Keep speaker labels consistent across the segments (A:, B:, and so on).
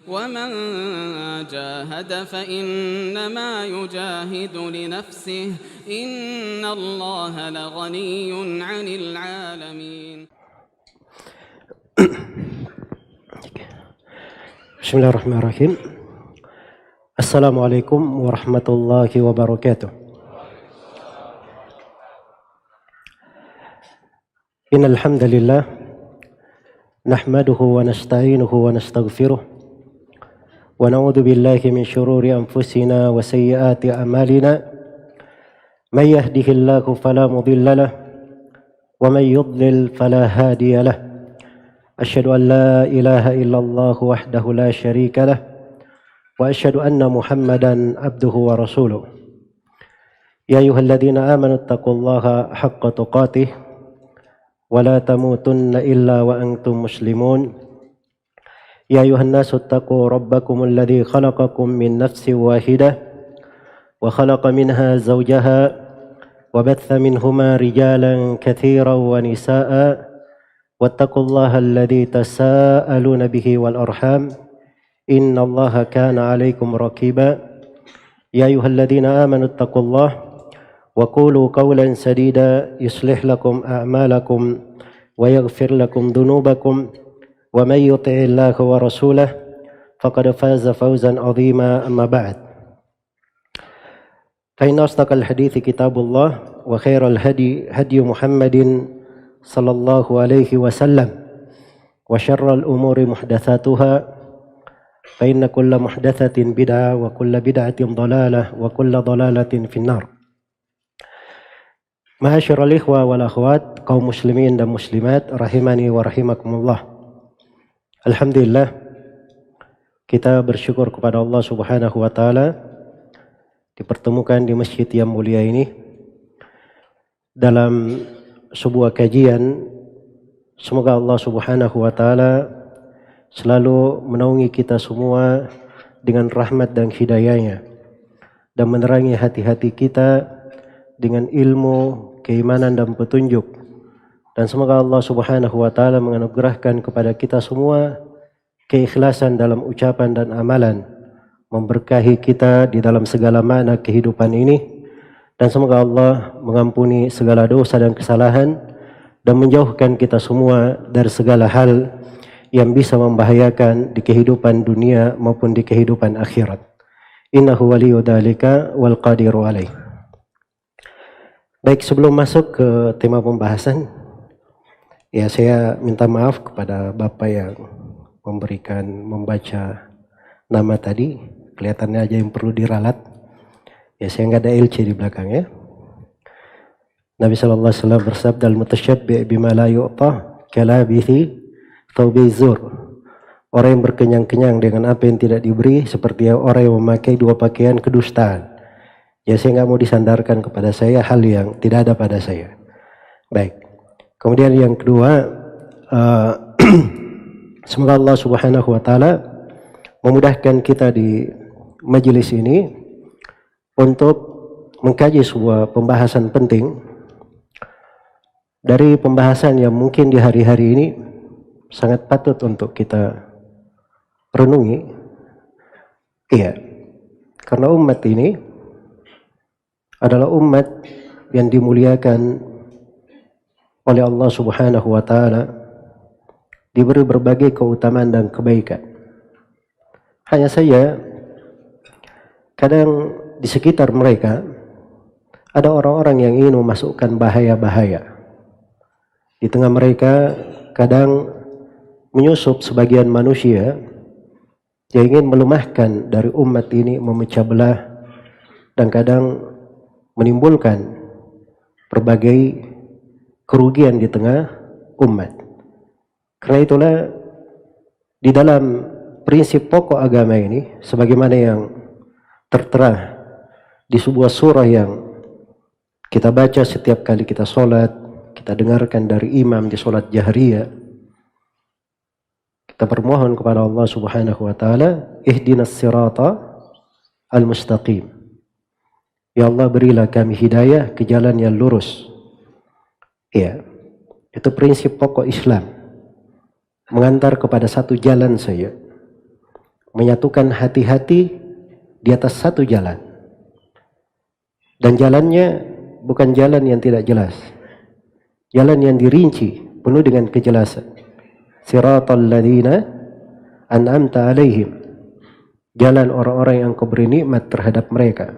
A: ومن جاهد فإنما يجاهد لنفسه إن الله لغني عن العالمين.
B: Bismillahirrahmanirrahim. Assalamualaikum warahmatullahi wabarakatuh. Innal hamdalillah nahmaduhu wa nasta'inuhu wa nastaghfiruh wa na'udzu billahi min shururi anfusina wa sayyiati a'malina. May yahdihillahu fala mudilla lahu wa may yudlil fala hadiya lahu. Asyhadu an la ilaha illallah wahdahu la syarika lah wa asyhadu anna Muhammadan abduhu wa rasuluh. Ya ayyuhalladzina amanu taqullaha haqqa tuqatih wa la tamutunna illa wa antum muslimun. Ya ayyuhan nasu taqu rabbakumul ladzi khalaqakum min nafsin wahidah wa khalaqa minha zawjaha wa batha minhuma rijalan katsiran wa nisaa'a wattaqullaha alladzi tasaaluna bihi wal arham innallaha kana 'alaikum raqiba. Ya ayyuhalladzina amanu taqullaha wa qulu qawlan sadida yuslih lakum a'malakum wa yaghfir lakum dhunubakum wa may yuti'illaha wa rasulahu faqad faza fawzan 'azima. Amma ba'd. Fa inna asdaqal hadithi kitabullah wa khairal hadi Muhammadin sallallahu alaihi wasallam wa syarral umuri muhdatsatuha fa inna kulla muhdatsatin bid'ah wa kulla bid'atin dhalalah wa kulla dhalalatin finnar. Ma'asyiral ikhwa wal akhwat, kaum muslimin dan muslimat rahimani wa rahimakumullah. Alhamdulillah, kita bersyukur kepada Allah Subhanahu wa taala dipertemukan di masjid yang mulia ini dalam sebuah kajian. Semoga Allah Subhanahu wa taala selalu menaungi kita semua dengan rahmat dan hidayahnya dan menerangi hati-hati kita dengan ilmu, keimanan dan petunjuk. Dan semoga Allah Subhanahu wa taala menganugerahkan kepada kita semua keikhlasan dalam ucapan dan amalan, memberkahi kita di dalam segala makna kehidupan ini, dan semoga Allah mengampuni segala dosa dan kesalahan dan menjauhkan kita semua dari segala hal yang bisa membahayakan di kehidupan dunia maupun di kehidupan akhirat. Innahu waliyyu dzalika wal qadiru alaih. Baik, sebelum masuk ke tema pembahasan, ya saya minta maaf kepada Bapak yang membaca nama tadi, kelihatannya aja yang perlu diralat. Ya, saya nggak ada LC di belakang ya. Nabi sallallahu alaihi wasallam bersabda, al-mutasyabbi' bima la yu'ta kalabithi thawbi zur. Orang yang berkenyang-kenyang dengan apa yang tidak diberi seperti orang yang memakai dua pakaian kedustaan. Ya, saya nggak mau disandarkan kepada saya hal yang tidak ada pada saya. Baik. Kemudian yang kedua, semoga Allah Subhanahu wa taala memudahkan kita di majelis ini untuk mengkaji sebuah pembahasan penting dari pembahasan yang mungkin di hari-hari ini sangat patut untuk kita renungi. Iya, karena umat ini adalah umat yang dimuliakan oleh Allah Subhanahu wa taala, diberi berbagai keutamaan dan kebaikan. Hanya saja kadang di sekitar mereka ada orang-orang yang ingin memasukkan bahaya-bahaya. Di tengah mereka kadang menyusup sebagian manusia yang ingin melemahkan dari umat ini, memecah belah, dan kadang menimbulkan berbagai kerugian di tengah umat. Karena itulah di dalam prinsip pokok agama ini, sebagaimana yang tertera di sebuah surah yang kita baca setiap kali kita sholat, kita dengarkan dari imam di sholat jahriyah, kita bermohon kepada Allah Subhanahu wa taala, ihdinas sirata al-mustaqim. Ya Allah, berilah kami hidayah ke jalan yang lurus. Ya, itu prinsip pokok Islam, mengantar kepada satu jalan saja. menyatukan hati-hati di atas satu jalan. Dan jalannya bukan jalan yang tidak jelas. Jalan yang dirinci, penuh dengan kejelasan. Siratal ladzina an'amta alaihim. Jalan orang-orang yang kau beri nikmat terhadap mereka.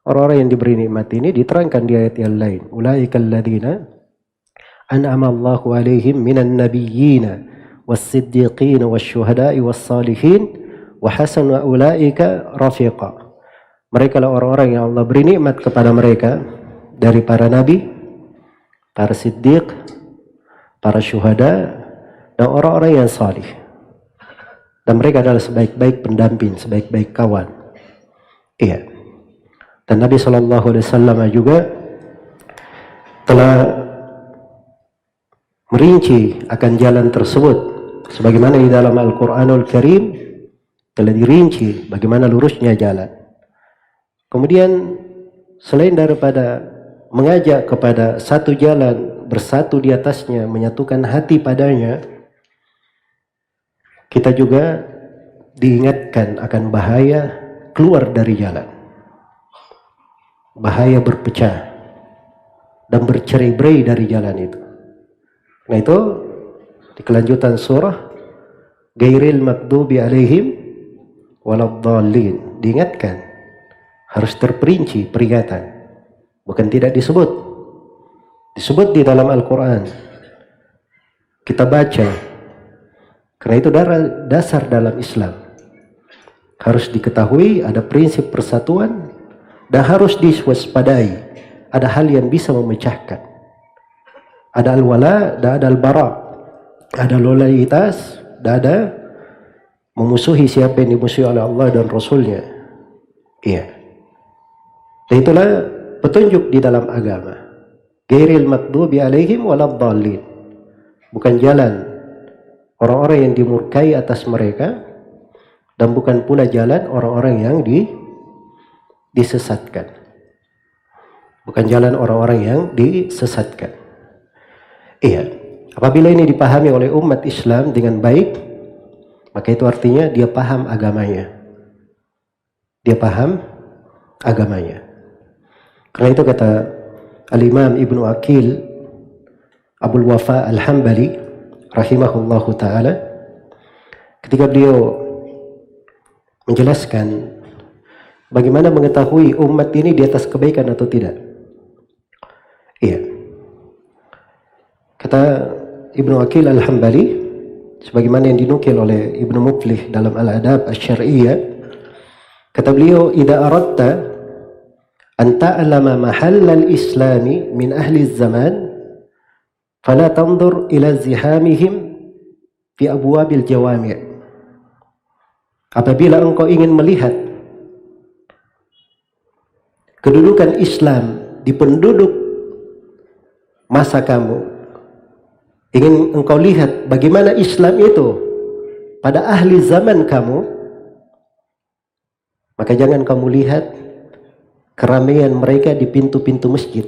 B: Orang-orang yang diberi nikmat ini diterangkan di ayat yang lain. Ulaikal ladzina an'ama Allahu alaihim minan nabiyyina was-siddiqin wasyuhada'i was-salihin wa hasuna ulaika rafiqa. Mereka lah orang-orang yang Allah beri nikmat kepada mereka dari para nabi, para siddiq, para syuhada, dan orang-orang yang salih. Dan mereka adalah sebaik-baik pendamping, sebaik-baik kawan. Iya. Dan Nabi SAW juga telah merinci akan jalan tersebut. Sebagaimana di dalam Al-Quranul Karim telah dirinci bagaimana lurusnya jalan. Kemudian selain daripada mengajak kepada satu jalan, bersatu di atasnya, menyatukan hati padanya, kita juga diingatkan akan bahaya keluar dari jalan. Bahaya berpecah dan bercerai-berai dari jalan itu. Nah itu di kelanjutan surah Ghairil maghdubi alaihim waladdallin, diingatkan harus terperinci peringatan, bukan tidak disebut di dalam Al-Quran, kita baca. Karena itu dasar dalam Islam harus diketahui, ada prinsip persatuan dan harus diwaspadai. Ada hal yang bisa memecahkan, ada al-wala dan ada al-bara, ada loyalitas dan ada memusuhi siapa yang dimusuhi oleh Allah dan Rasulnya. Iya. Dan itulah petunjuk di dalam agama. Ghairil maghdubi alaihim waladdallin. Bukan jalan orang-orang yang dimurkai atas mereka, dan bukan pula jalan orang-orang yang disesatkan. Bukan jalan orang-orang yang disesatkan. Iya. Apabila ini dipahami oleh umat Islam dengan baik, maka itu artinya dia paham agamanya. Dia paham agamanya. Karena itu kata Al-Imam Ibnu Aqil Abul Wafa Al-Hambali rahimahullahu ta'ala, ketika beliau menjelaskan bagaimana mengetahui umat ini di atas kebaikan atau tidak. Iya. Kata Ibnu Aqil Al-Hambali, sebagaimana yang dinukil oleh Ibnu Muflih dalam Al-Adab Asy-Syar'iyyah, kata beliau, "Idza aradta an ta'lama mahallal islami min ahli zaman fala tanzur ila zihamihim fi abwabil jawami'." Apabila engkau ingin melihat kedudukan Islam di penduduk masa kamu, ingin engkau lihat bagaimana Islam itu pada ahli zaman kamu, maka jangan kamu lihat keramaian mereka di pintu-pintu masjid.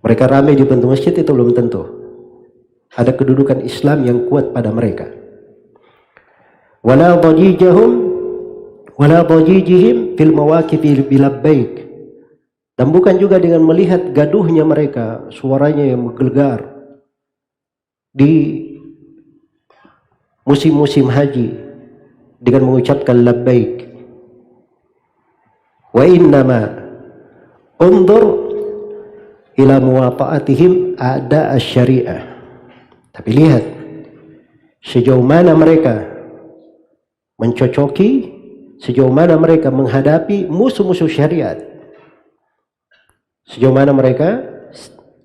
B: Mereka ramai di pintu masjid itu belum tentu ada kedudukan Islam yang kuat pada mereka. Wala dhajijihim fil mawaqifi bilabbaik. Dan bukan juga dengan melihat gaduhnya mereka, suaranya yang menggelegar di musim-musim haji dengan mengucapkan labbaik. Wa innama undur ila muwata'atihim a'da asy-syari'ah. Tapi lihat sejauh mana mereka mencocoki, sejauh mana mereka menghadapi musuh-musuh syariat, sejauh mana mereka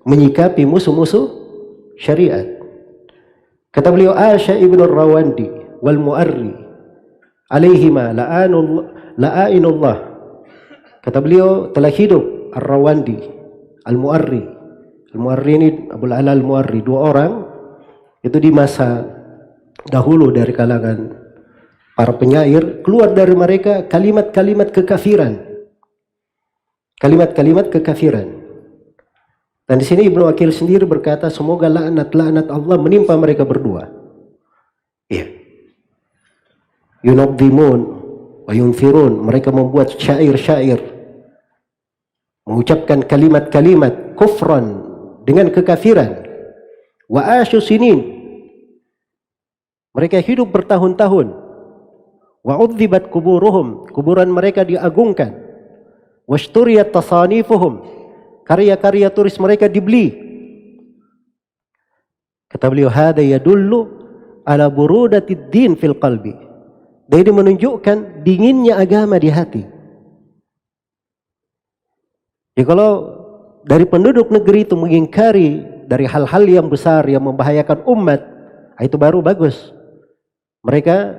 B: menyikapi musuh-musuh syariat. Kata beliau, Asya ibn Rawandi wal Mu'arri alaihima la'ainullah. Kata beliau, telah hidup Ar-Rawandi, Al-Mu'arri. Al-Mu'arri ini Abul Ala Al-Mu'arri, dua orang itu di masa dahulu dari kalangan para penyair, keluar dari mereka kalimat-kalimat kekafiran. Kalimat-kalimat kekafiran. Dan di sini Ibnu Aqil sendiri berkata, semoga laknat-laknat Allah menimpa mereka berdua. yunadhimun wa yunfirun, mereka membuat syair-syair, mengucapkan kalimat-kalimat kufran dengan kekafiran. Wa asyu sinin, mereka hidup bertahun-tahun. Wa udzibat kuburuhum, kuburan mereka diagungkan. Wasturiyat tasanifuhum, karya-karya tulis mereka dibeli. Kata beliau, hada yadullu ala burudatid din fil qalbi. Dan ini menunjukkan dinginnya agama di hati. Ya, kalau dari penduduk negeri itu mengingkari dari hal-hal yang besar yang membahayakan umat, itu baru bagus. Mereka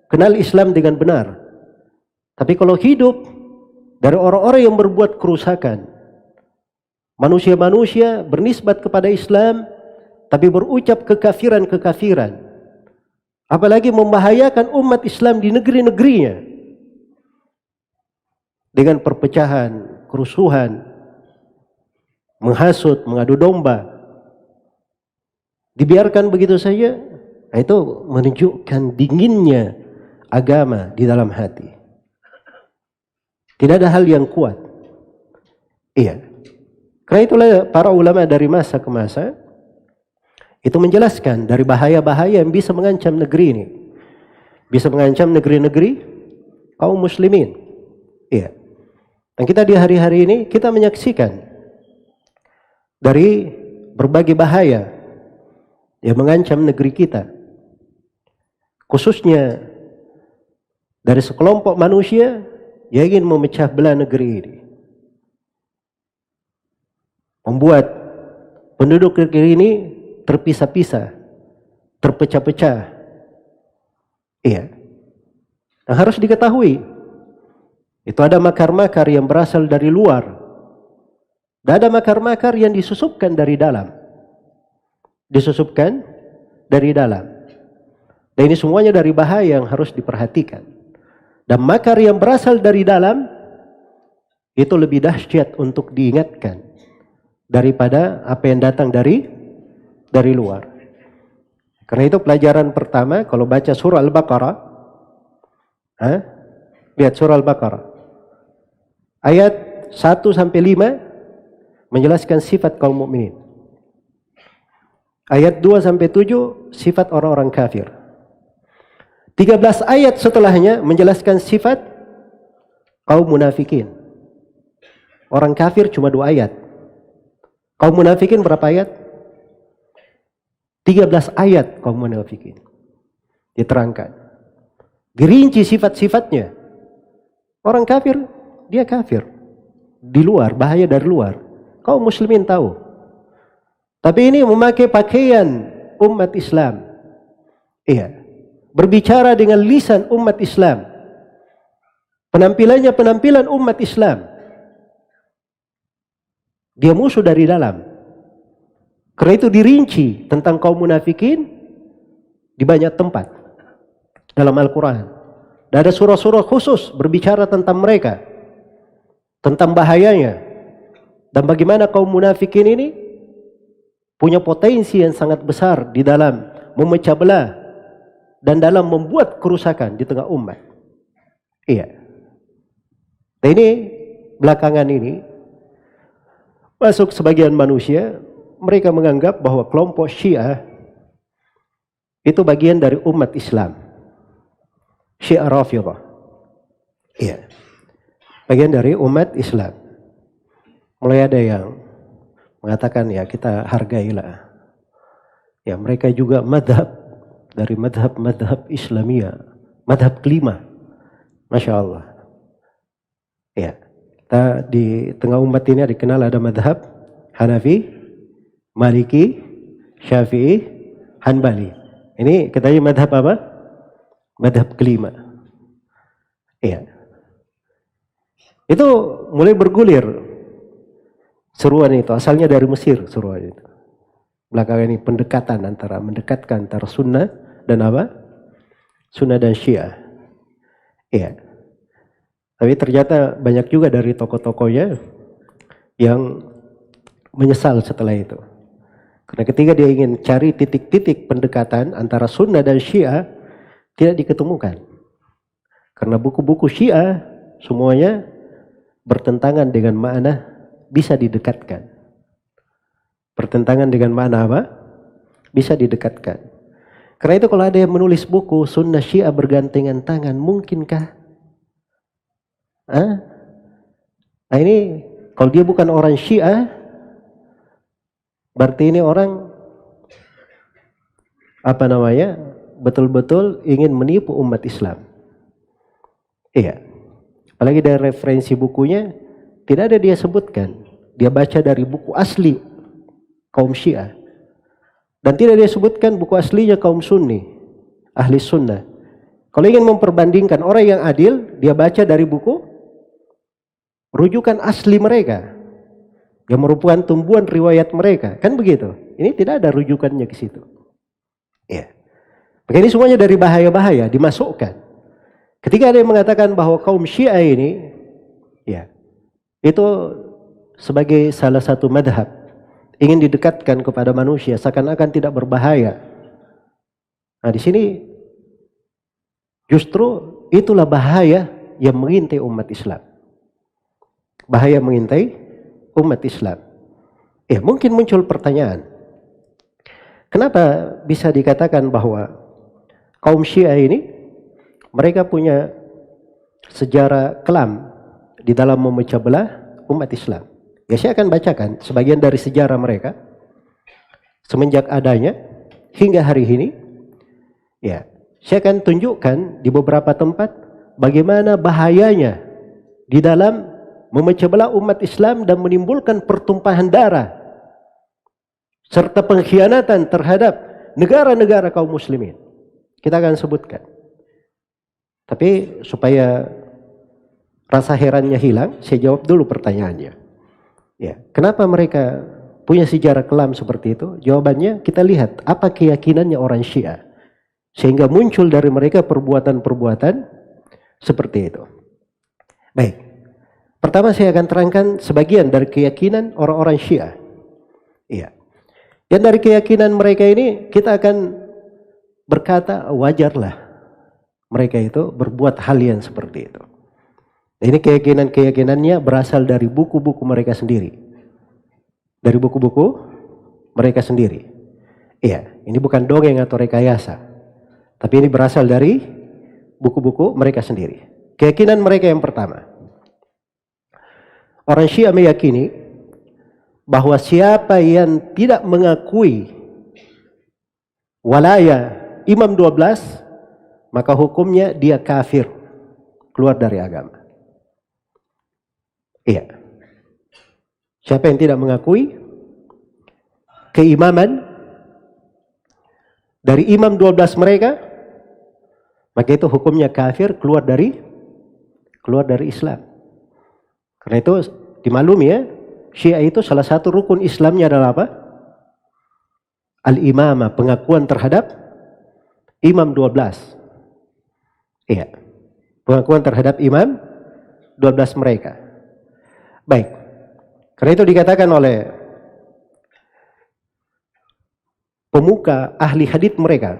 B: kenal Islam dengan benar. Tapi kalau hidup dari orang-orang yang berbuat kerusakan, manusia-manusia bernisbat kepada Islam tapi berucap kekafiran-kekafiran, apalagi membahayakan umat Islam di negeri-negerinya dengan perpecahan, kerusuhan, menghasut, mengadu domba, dibiarkan begitu saja, itu menunjukkan dinginnya agama di dalam hati. Tidak ada hal yang kuat. Iya. Karena itulah para ulama dari masa ke masa itu menjelaskan dari bahaya-bahaya yang bisa mengancam negeri ini. Bisa mengancam negeri-negeri kaum muslimin. Iya. Dan kita di hari-hari ini kita menyaksikan dari berbagai bahaya yang mengancam negeri kita. Khususnya dari sekelompok manusia yang ingin memecah belah negeri ini. Membuat penduduk negeri ini terpisah-pisah, terpecah-pecah. Iya. Dan harus diketahui, itu ada makar-makar yang berasal dari luar. Dan ada makar-makar yang disusupkan dari dalam. Disusupkan dari dalam. Dan ini semuanya dari bahaya yang harus diperhatikan. Dan makar yang berasal dari dalam itu lebih dahsyat untuk diingatkan daripada apa yang datang dari luar. Karena itu pelajaran pertama kalau baca surah Al-Baqarah, lihat surah Al-Baqarah ayat 1 sampai 5 menjelaskan sifat kaum mukminin. Ayat 2 sampai 7 sifat orang-orang kafir. 13 ayat setelahnya menjelaskan sifat kaum munafikin. Orang kafir cuma 2 ayat. Kaum munafikin berapa ayat? 13 ayat kaum munafikin. Diterangkan. Dirinci sifat-sifatnya. Orang kafir, dia kafir. Di luar, bahaya dari luar. Kaum muslimin tahu. Tapi ini memakai pakaian umat Islam. Iya. Berbicara dengan lisan umat Islam. Penampilannya penampilan umat Islam. Dia musuh dari dalam. Karena itu dirinci tentang kaum munafikin di banyak tempat dalam Al-Quran. Dan ada surah-surah khusus berbicara tentang mereka, tentang bahayanya, dan bagaimana kaum munafikin ini punya potensi yang sangat besar di dalam memecah belah dan dalam membuat kerusakan di tengah umat. Iya. Dan ini belakangan ini masuk sebagian manusia, mereka menganggap bahwa kelompok Syiah itu bagian dari umat Islam. Syiah Rafidhah. Iya. Bagian dari umat Islam. Mulai ada yang mengatakan ya kita hargailah. Ya mereka juga madhab dari madhab Islamiyah. Madhab kelima. Masya Allah. Ya. Kita di tengah umat ini dikenal ada madhab Hanafi, Maliki, Syafi'i, Hanbali. Ini katanya madhab apa? Madhab kelima. Iya. Itu mulai bergulir seruan itu. Asalnya dari Mesir seruan itu. Belakangan ini mendekatkan antara sunnah dan apa? Sunnah dan Syiah. Iya. Tapi ternyata banyak juga dari tokoh-tokohnya yang menyesal setelah itu. Karena ketika dia ingin cari titik-titik pendekatan antara sunnah dan Syiah, tidak diketemukan. Karena buku-buku Syiah semuanya bertentangan dengan makna bisa didekatkan. Bertentangan dengan makna apa? Bisa didekatkan. Karena itu kalau ada yang menulis buku Sunnah Syiah bergandengan tangan, mungkinkah? Nah ini kalau dia bukan orang Syiah, berarti ini orang betul-betul ingin menipu umat Islam. Iya. Apalagi dari referensi bukunya tidak ada dia sebutkan. Dia baca dari buku asli kaum Syiah. Dan tidak dia sebutkan buku aslinya kaum Sunni, ahli sunnah. Kalau ingin memperbandingkan orang yang adil, dia baca dari buku rujukan asli mereka yang merupakan tumbuhan riwayat mereka. Kan begitu? Ini tidak ada rujukannya ke situ. Ya. Ini semuanya dari bahaya-bahaya dimasukkan. Ketika ada yang mengatakan bahwa kaum Syiah ini, ya, itu sebagai salah satu madhab, ingin didekatkan kepada manusia, seakan-akan tidak berbahaya. Nah di sini justru itulah bahaya yang mengintai umat Islam. Bahaya mengintai umat Islam. Ya mungkin muncul pertanyaan, kenapa bisa dikatakan bahwa kaum Syiah ini mereka punya sejarah kelam di dalam memecah belah umat Islam? Ya saya akan bacakan sebagian dari sejarah mereka semenjak adanya hingga hari ini. Ya, saya akan tunjukkan di beberapa tempat bagaimana bahayanya di dalam memecah belah umat Islam dan menimbulkan pertumpahan darah serta pengkhianatan terhadap negara-negara kaum muslimin. Kita akan sebutkan. Tapi supaya rasa herannya hilang, saya jawab dulu pertanyaannya. Ya, kenapa mereka punya sejarah kelam seperti itu? Jawabannya kita lihat apa keyakinannya orang Syiah sehingga muncul dari mereka perbuatan-perbuatan seperti itu. Baik. Pertama saya akan terangkan sebagian dari keyakinan orang-orang Syiah. Iya. Dan dari keyakinan mereka ini kita akan berkata wajarlah mereka itu berbuat hal yang seperti itu. Ini keyakinan-keyakinannya berasal dari buku-buku mereka sendiri. Dari buku-buku mereka sendiri. Iya, ini bukan dongeng atau rekayasa. Tapi ini berasal dari buku-buku mereka sendiri. Keyakinan mereka yang pertama. Orang Syiah meyakini bahwa siapa yang tidak mengakui walaya Imam 12, maka hukumnya dia kafir, keluar dari agama. Iya. Siapa yang tidak mengakui keimaman dari imam 12 mereka, maka itu hukumnya kafir, keluar dari Islam. Karena itu dimaklumi ya, Syiah itu salah satu rukun Islamnya adalah apa? Al-imamah, pengakuan terhadap imam 12. Iya. Pengakuan terhadap imam 12 mereka. Baik, karena itu dikatakan oleh pemuka ahli hadits mereka.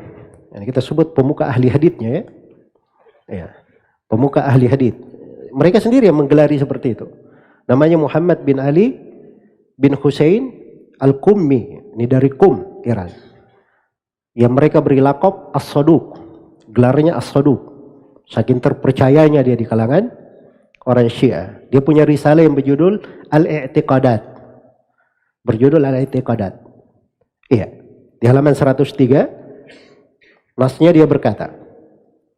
B: Yang kita sebut pemuka ahli haditsnya ya. Ya, pemuka ahli hadits. Mereka sendiri yang menggelari seperti itu. Namanya Muhammad bin Ali bin Husain Al-Qummi. Ini dari Qum, Iran. Yang mereka beri lakop As-Saduq. Gelarnya As-Saduq. Saking terpercayanya dia di kalangan orang Syiah. Dia punya risalah yang berjudul Al-I'tiqadat. Berjudul Al-I'tiqadat. Iya. Di halaman 103, nasnya dia berkata,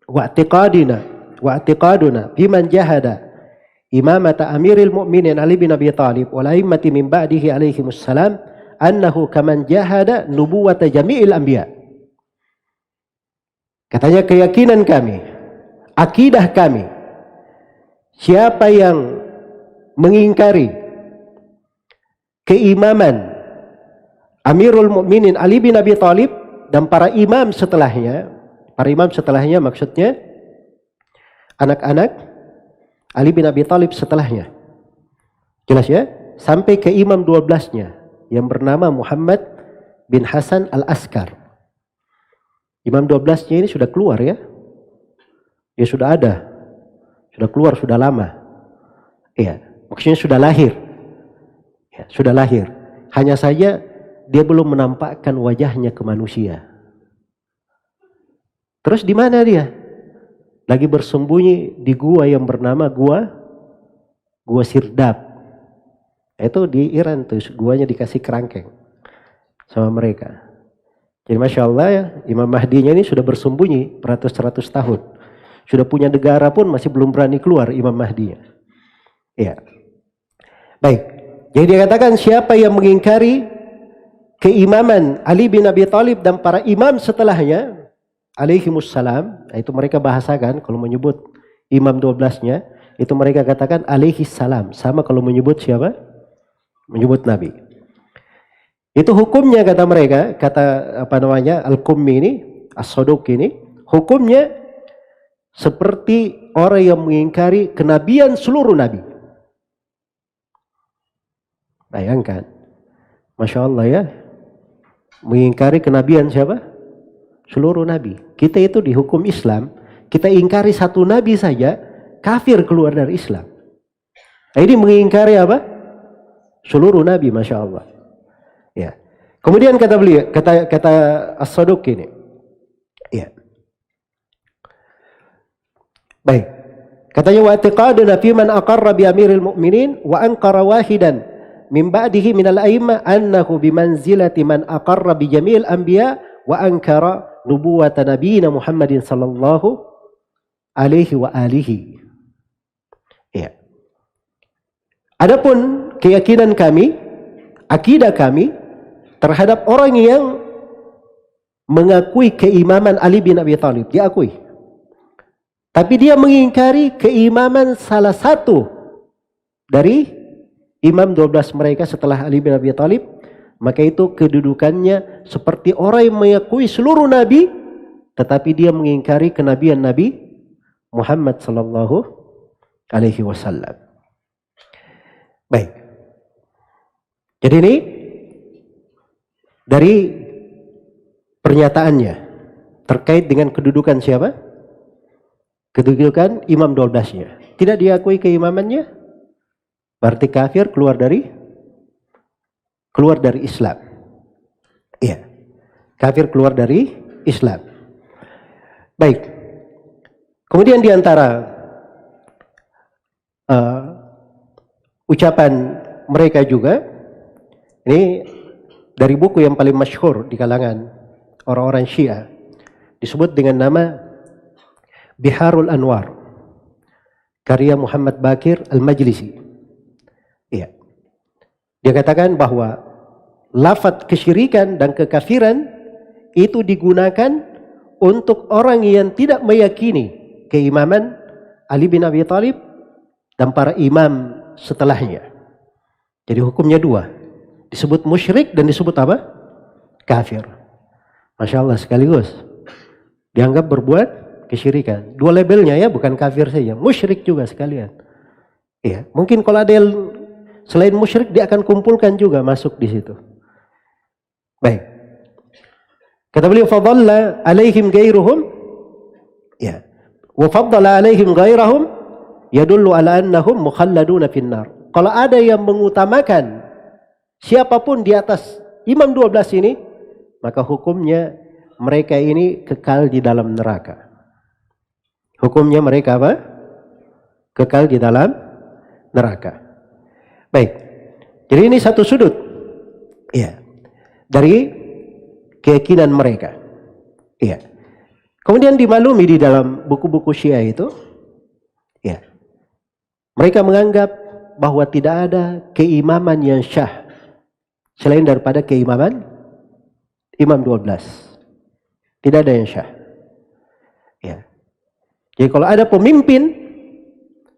B: Wa'tiqaduna biman jahada imamata amiril mu'minin Ali bin Abi Thalib wal a'immati min ba'dihi alaihimus salam annahu kaman jahada nubuwata jami'il anbiya. Katanya keyakinan kami, akidah kami, siapa yang mengingkari keimaman Amirul Mukminin Ali bin Abi Thalib dan para imam setelahnya maksudnya anak-anak Ali bin Abi Thalib setelahnya. Jelas ya? Sampai ke imam 12-nya yang bernama Muhammad bin Hasan Al-Askar. Imam 12-nya ini sudah keluar ya. Dia sudah ada Sudah keluar, sudah lama. Iya, maksudnya sudah lahir. Ya, sudah lahir. Hanya saja dia belum menampakkan wajahnya ke manusia. Terus di mana dia? Lagi bersembunyi di gua yang bernama gua Sirdap. Itu di Iran tuh, guanya dikasih kerangkeng sama mereka. Jadi Masya Allah ya, Imam Mahdinya ini sudah bersembunyi beratus-ratus tahun. Sudah punya negara pun masih belum berani keluar Imam Mahdinya. Ya. Baik. Jadi dia katakan siapa yang mengingkari keimaman Ali bin Abi Thalib dan para imam setelahnya, alaihimussalam, itu mereka bahasakan kalau menyebut imam 12-nya, itu mereka katakan alaihissalam. Sama kalau menyebut siapa? Menyebut Nabi. Itu hukumnya kata mereka, kata Al-Qummi ini, As-Saduq ini, hukumnya seperti orang yang mengingkari kenabian seluruh nabi. Bayangkan, Masya Allah ya, mengingkari kenabian siapa? Seluruh nabi. Kita itu di hukum Islam, kita ingkari satu nabi saja, kafir keluar dari Islam. Nah, ini mengingkari apa? Seluruh nabi, Masya Allah. Ya. Kemudian kata beliau, kata As-Saduq ini, ya. Baik. Katanya wa i'tiqaduna fi man aqarra bi amiril mu'minin wa anqara wahidan min ba'dihi minal a'immah annahu bimanzilati man aqarra bi jami'il anbiya wa ankara nubuwata nabiyina Muhammadin sallallahu alaihi wa alihi. Ya. Adapun keyakinan kami, akidah kami terhadap orang yang mengakui keimaman Ali bin Abi Thalib, diakui. Tapi dia mengingkari keimaman salah satu dari imam 12 mereka setelah Ali bin Abi Thalib, maka itu kedudukannya seperti orang yang mengakui seluruh nabi, tetapi dia mengingkari kenabian Nabi Muhammad sallallahu alaihi wasallam. Baik. Jadi ini dari pernyataannya terkait dengan kedudukan siapa? Kedudukan imam 12-nya. Tidak diakui keimamannya, berarti kafir, keluar dari Islam. Iya. Kafir keluar dari Islam. Baik. Kemudian di antara ucapan mereka juga, ini dari buku yang paling masyhur di kalangan orang-orang Syiah, disebut dengan nama Biharul Anwar, karya Muhammad Baqir Al-Majlisi. Iya. Dia katakan bahwa lafaz kesyirikan dan kekafiran itu digunakan untuk orang yang tidak meyakini keimaman Ali bin Abi Thalib dan para imam setelahnya. Jadi hukumnya dua, disebut musyrik dan disebut apa? Kafir. Masya Allah, sekaligus dianggap berbuat kesyirikan. Dua labelnya ya, bukan kafir saja, musyrik juga sekalian. Iya, mungkin kalau ada yang selain musyrik dia akan kumpulkan juga masuk di situ. Baik. Kata beliau fadalla alaihim ghairuhum, ya. Wa faddala alaihim ghairahum yadullu ala annahum mukhalladuna finnar. Kalau ada yang mengutamakan siapapun di atas imam 12 ini, maka hukumnya mereka ini kekal di dalam neraka. Hukumnya mereka apa? Kekal di dalam neraka. Baik. Jadi ini satu sudut. Iya. Dari keyakinan mereka. Iya. Kemudian dimaklumi di dalam buku-buku Syiah itu, ya. Mereka menganggap bahwa tidak ada keimaman yang syah selain daripada keimaman imam 12. Tidak ada yang syah. Ya. Jadi kalau ada pemimpin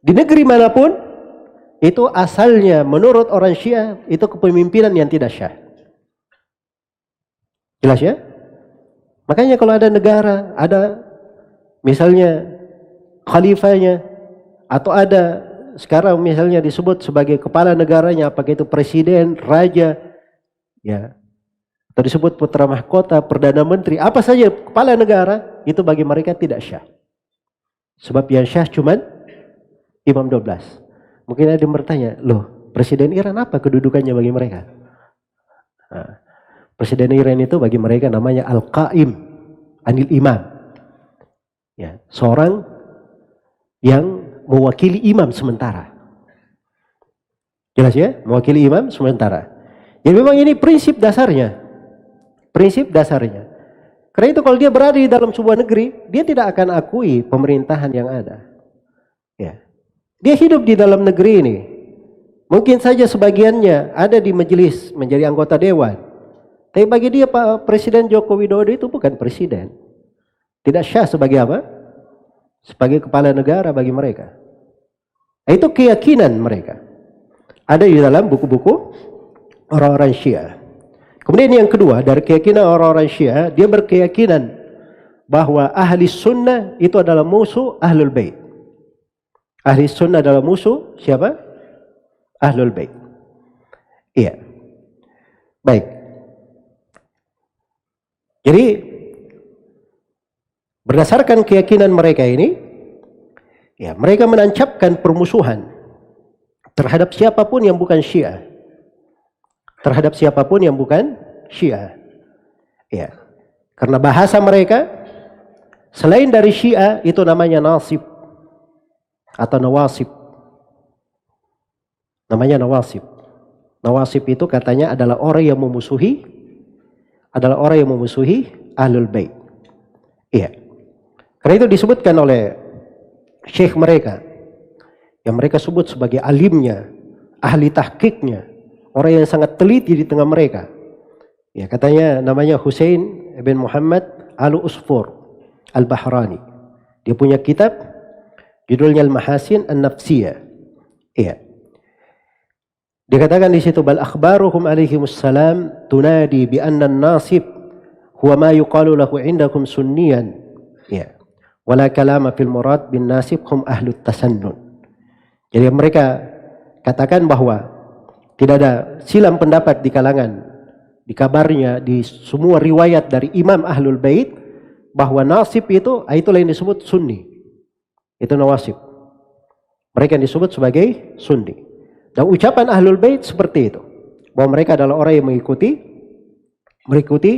B: di negeri manapun, itu asalnya menurut orang Syiah itu kepemimpinan yang tidak syah. Jelas ya? Makanya kalau ada negara, ada misalnya khalifahnya, atau ada sekarang misalnya disebut sebagai kepala negaranya, apakah itu presiden, raja, ya, atau disebut putra mahkota, perdana menteri, apa saja kepala negara, itu bagi mereka tidak syah. Sebab yang syah cuman Imam 12. Mungkin ada yang bertanya, loh Presiden Iran apa kedudukannya bagi mereka? Nah, Presiden Iran itu bagi mereka namanya Al-Qaim Anil Imam. Ya, seorang yang mewakili imam sementara. Jelas ya? Mewakili imam sementara. Jadi memang ini prinsip dasarnya. Prinsip dasarnya. Karena itu kalau dia berada di dalam sebuah negeri, dia tidak akan akui pemerintahan yang ada. Ya. Dia hidup di dalam negeri ini. Mungkin saja sebagiannya ada di majelis menjadi anggota dewan. Tapi bagi dia Pak Presiden Joko Widodo itu bukan presiden. Tidak syah sebagai apa? Sebagai kepala negara bagi mereka. Itu keyakinan mereka. Ada di dalam buku-buku orang-orang Syiah. Kemudian yang kedua, dari keyakinan orang-orang Syiah, dia berkeyakinan bahwa ahli sunnah itu adalah musuh ahlul bait. Ahli sunnah adalah musuh siapa? Ahlul bait. Iya. Baik. Jadi berdasarkan keyakinan mereka ini, ya, mereka menancapkan permusuhan terhadap siapapun yang bukan Syiah. Terhadap siapapun yang bukan Syiah. Ya. Karena bahasa mereka selain dari Syiah itu namanya nasib atau nawasib. Namanya nawasib. Nawasib itu katanya adalah orang yang memusuhi Ahlul Bait. Iya. Karena itu disebutkan oleh syekh mereka yang mereka sebut sebagai alimnya, ahli tahqiqnya, orang yang sangat teliti di tengah mereka. Ya, katanya namanya Husain ibn Muhammad Al-Usfur Al-Bahrani. Dia punya kitab judulnya Al-Mahasin An-Nafsiyah. Iya. Dikatakan di situ bal akhbaruhum alaihimussalam tunadi bi anna an-nasib huwa ma yuqalu lahu indakum sunniyan. Ya. Wala kalama fil murad bin nasib hum ahlut tasannun. Jadi mereka katakan bahwa tidak ada silam pendapat di kalangan, di kabarnya, di semua riwayat dari Imam Ahlul Bait bahwa nasib itulah yang disebut sunni. Itu nawasib. Mereka yang disebut sebagai sunni. Dan ucapan Ahlul Bait seperti itu. Bahwa mereka adalah orang yang mengikuti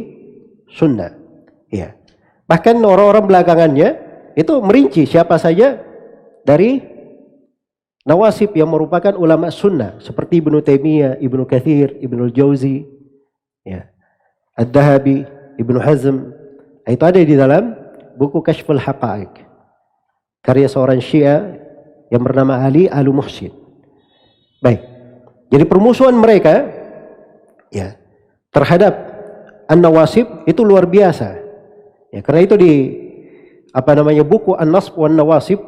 B: sunnah. Ya. Bahkan orang-orang belakangannya itu merinci siapa saja dari nawasib yang merupakan ulama sunnah seperti Ibnu Taimiyah, Ibnu Katsir, Ibnu Jauzi, ya, Ad-Dahabi, Ibnu Hazm. Itu ada di dalam buku Kashful Haqa'iq karya seorang Syiah yang bernama Ali Al-Muhsin. Baik. Jadi permusuhan mereka ya terhadap an-nawasib itu luar biasa. Ya, karena itu di buku An-Nasb wan Nawasib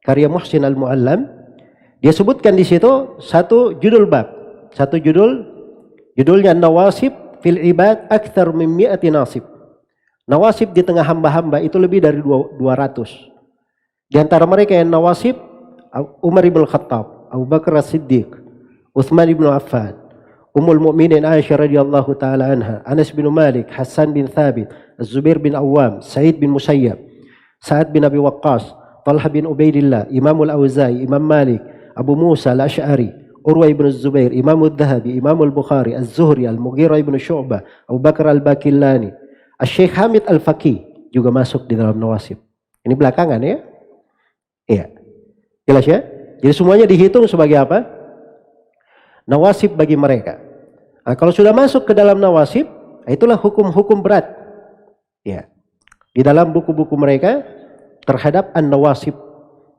B: karya Muhsin Al-Muallam, dia sebutkan di situ satu judul bab, judulnya Nawasib fil ibad akthar min mi'ati nasib. Nawasib di tengah hamba-hamba itu lebih dari 200. Di antara mereka yang nawasib Umar ibn Khattab, Abu Bakar As-Siddiq, Utsman ibn Affan, Ummul Mukminin Aisyah radhiyallahu taala anha, Anas bin Malik, Hassan bin Thabit, Az-Zubair bin Awwam, Sa'id bin Musayyab, Sa'ad bin Abi Waqqas, Talha bin Ubaidillah, Imam Al-Auza'i, Imam Malik, Abu Musa Al-Asy'ari, Urwa ibn Zubair, Imam Al-Dhahabi, Imam Al-Bukhari, Az-Zuhri, Al-Mughirah ibn Syu'bah, Abu Bakar Al-Bakillani, Asy-Syaikh Hamid Al-Faqih juga masuk di dalam nawasib. Ini belakangan ya. Iya. Jelas ya? Jadi semuanya dihitung sebagai apa? Nawasib bagi mereka. Nah, kalau sudah masuk ke dalam nawasib, itulah hukum-hukum berat. Ya. Di dalam buku-buku mereka terhadap an-nawasib,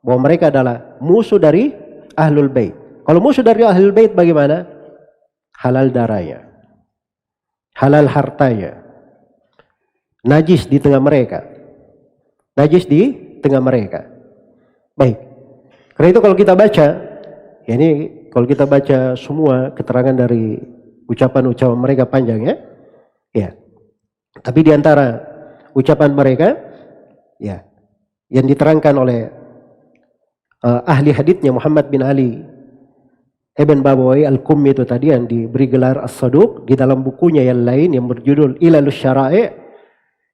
B: bahwa mereka adalah musuh dari Ahlul Bait. Kalau musuh dari Ahlul Bait bagaimana? Halal darahnya, halal hartanya, najis di tengah mereka. Najis di tengah mereka. Baik. Karena itu kalau kita baca, ya ini kalau kita baca semua keterangan dari ucapan-ucapan mereka panjang ya. Ya. Tapi di antara ucapan mereka ya yang diterangkan oleh ahli haditsnya Muhammad bin Ali Ibn Babawai Al-Qummi itu tadi yang diberi gelar As-Saduq, di dalam bukunya yang lain yang berjudul Ilalus Syara'i',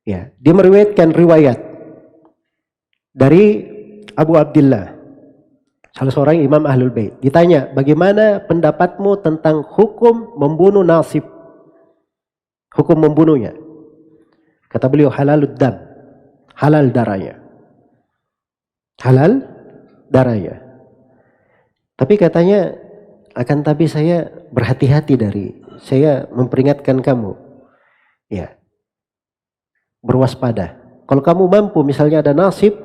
B: ya, dia meriwayatkan riwayat dari Abu Abdullah salah seorang imam Ahlul Bait. Ditanya, bagaimana pendapatmu tentang hukum membunuh nasib? Hukum membunuhnya. Kata beliau, halalud dam. Halal darahnya. Halal darahnya. Tapi katanya, akan tapi saya berhati-hati saya memperingatkan kamu. Ya. Berwaspada. Kalau kamu mampu, misalnya ada nasib,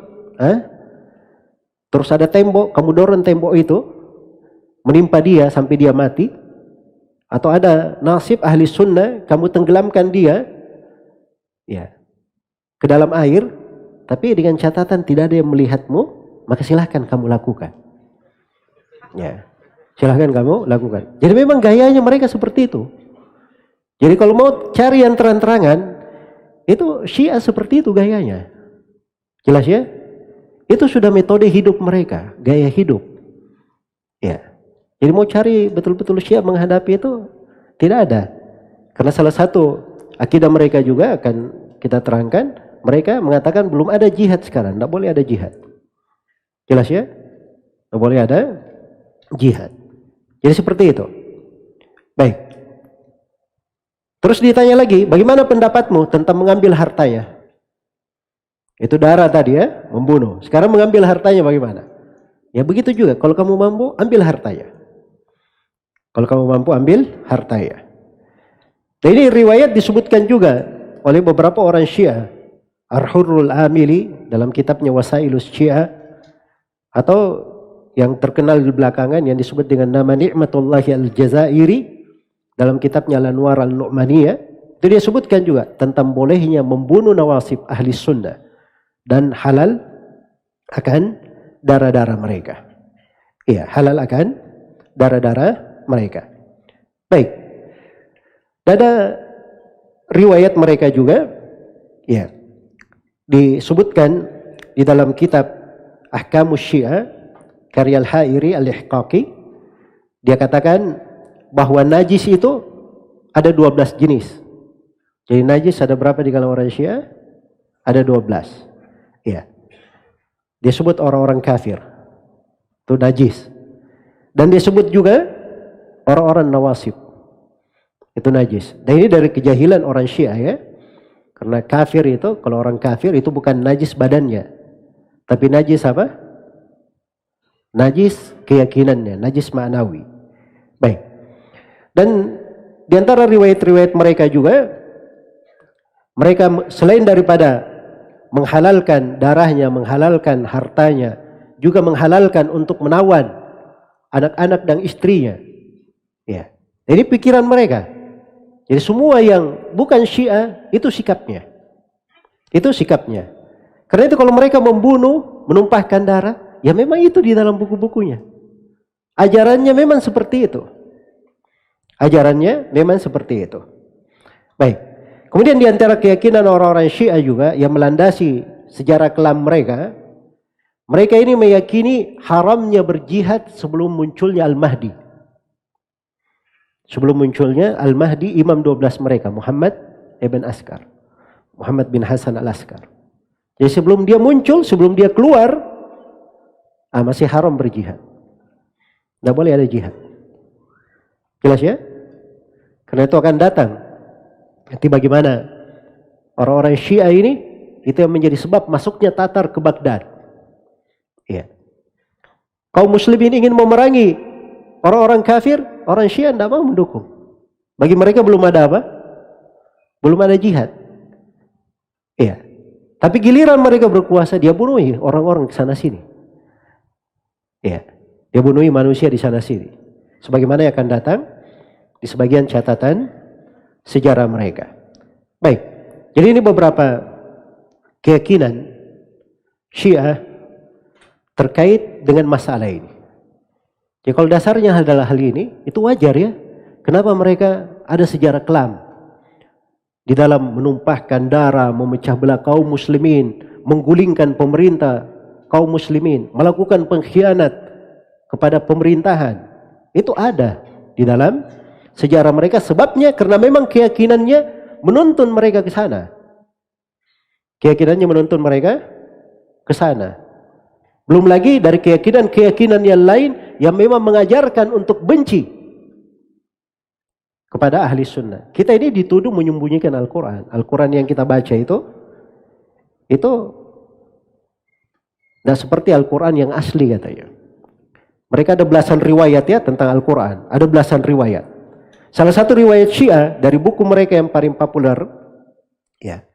B: terus ada tembok, kamu dorong tembok itu, menimpa dia sampai dia mati. Atau ada nasib ahli sunnah, kamu tenggelamkan dia, ya, ke dalam air, tapi dengan catatan tidak ada yang melihatmu, maka silahkan kamu lakukan. Ya, silahkan kamu lakukan. Jadi memang gayanya mereka seperti itu. Jadi kalau mau cari yang terang-terangan, itu Syiah seperti itu gayanya. Jelas ya? Itu sudah metode hidup mereka, gaya hidup. Ya. Jadi mau cari betul-betul Syiah menghadapi itu tidak ada. Karena salah satu akidah mereka juga akan kita terangkan, mereka mengatakan belum ada jihad sekarang, tidak boleh ada jihad. Jelas ya? Tidak boleh ada jihad. Jadi seperti itu. Baik. Terus ditanya lagi, bagaimana pendapatmu tentang mengambil hartanya? Itu darah tadi ya, membunuh. Sekarang mengambil hartanya bagaimana? Ya begitu juga, kalau kamu mampu, ambil hartanya. Kalau kamu mampu, ambil hartanya. Dan ini riwayat disebutkan juga oleh beberapa orang Syiah. Ar-Hurrul Amili dalam kitabnya Wasailus Syiah, atau yang terkenal di belakangan yang disebut dengan nama Ni'matullahi Al-Jazairi dalam kitabnya Al-Anwar Al-Nu'maniyah, itu dia sebutkan juga tentang bolehnya membunuh nawasib ahli sunnah dan halal akan darah-darah mereka. Iya, halal akan darah-darah mereka. Baik. Ada riwayat mereka juga, ya, disebutkan di dalam kitab Ahkamus Syiah karya Al-Hairi Al-Ihqaqi. Dia katakan bahwa najis itu ada 12 jenis. Jadi najis ada berapa di kalangan orang Syiah? Ada 12. Ya. Dia sebut orang-orang kafir. Itu najis. Dan dia sebut juga orang-orang nawasib. Itu najis. Dan ini dari kejahilan orang Syiah ya. Karena kafir itu, kalau orang kafir itu bukan najis badannya. Tapi najis apa? Najis keyakinannya, najis ma'nawi. Baik. Dan di antara riwayat-riwayat mereka juga, mereka selain daripada menghalalkan darahnya, menghalalkan hartanya, juga menghalalkan untuk menawan anak-anak dan istrinya. Ya. Jadi pikiran mereka. Jadi semua yang bukan Syiah itu sikapnya. Itu sikapnya. Karena itu kalau mereka membunuh, menumpahkan darah, ya memang itu di dalam buku-bukunya. Ajarannya memang seperti itu. Ajarannya memang seperti itu. Baik. Kemudian di antara keyakinan orang-orang Syiah juga yang melandasi sejarah kelam mereka, mereka ini meyakini haramnya berjihad sebelum munculnya Al-Mahdi. Sebelum munculnya Al-Mahdi, imam 12 mereka, Muhammad ibn Askar, Muhammad bin Hasan al-Askar. Jadi sebelum dia muncul, sebelum dia keluar, masih haram berjihad. Tidak boleh ada jihad. Jelas ya? Karena itu akan datang. Nanti bagaimana orang-orang Syiah ini, itu yang menjadi sebab masuknya Tatar ke Baghdad. Ya. Kaum muslimin ingin memerangi orang-orang kafir, orang Syiah tidak mau mendukung. Bagi mereka belum ada apa? Belum ada jihad. Iya. Tapi giliran mereka berkuasa, dia bunuhi orang-orang ke sana sini. Iya. Dia bunuhi manusia di sana sini. Sebagaimana yang akan datang di sebagian catatan sejarah mereka. Baik. Jadi ini beberapa keyakinan Syiah terkait dengan masalah ini. Ya kalau dasarnya adalah hal ini, itu wajar ya. Kenapa mereka ada sejarah kelam di dalam menumpahkan darah, memecah belah kaum muslimin, menggulingkan pemerintah kaum muslimin, melakukan pengkhianat kepada pemerintahan. Itu ada di dalam sejarah mereka, sebabnya karena memang keyakinannya menuntun mereka ke sana. Keyakinannya menuntun mereka ke sana. Belum lagi dari keyakinan-keyakinan yang lain yang memang mengajarkan untuk benci kepada ahli sunnah. Kita ini dituduh menyembunyikan Al-Quran. Al-Quran yang kita baca itu tidak seperti Al-Quran yang asli katanya. Mereka ada belasan riwayat ya tentang Al-Quran. Ada belasan riwayat. Salah satu riwayat Syiah dari buku mereka yang paling populer, ya,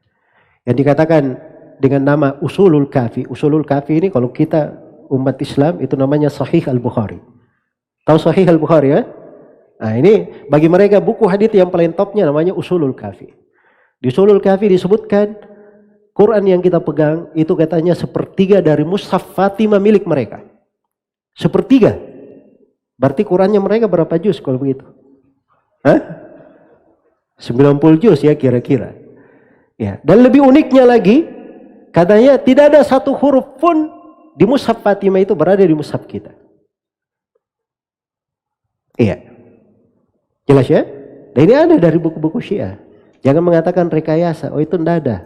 B: yang dikatakan dengan nama Usulul Kafi. Usulul Kafi ini kalau kita umat Islam itu namanya Sahih Al-Bukhari. Tahu Sahih Al-Bukhari ya? Nah ini bagi mereka buku hadits yang paling topnya namanya Usulul Kafi. Di Usulul Kafi disebutkan Quran yang kita pegang itu katanya sepertiga dari mushaf Fatimah milik mereka. Sepertiga. Berarti Qurannya mereka berapa juz kalau begitu? Hah? 90 juz ya kira-kira. Ya, dan lebih uniknya lagi, katanya tidak ada satu huruf pun di mushaf Fatimah itu berada di mushaf kita. Iya. Jelas ya? Dan ini ada dari buku-buku Syiah. Jangan mengatakan rekayasa, oh itu tidak ada.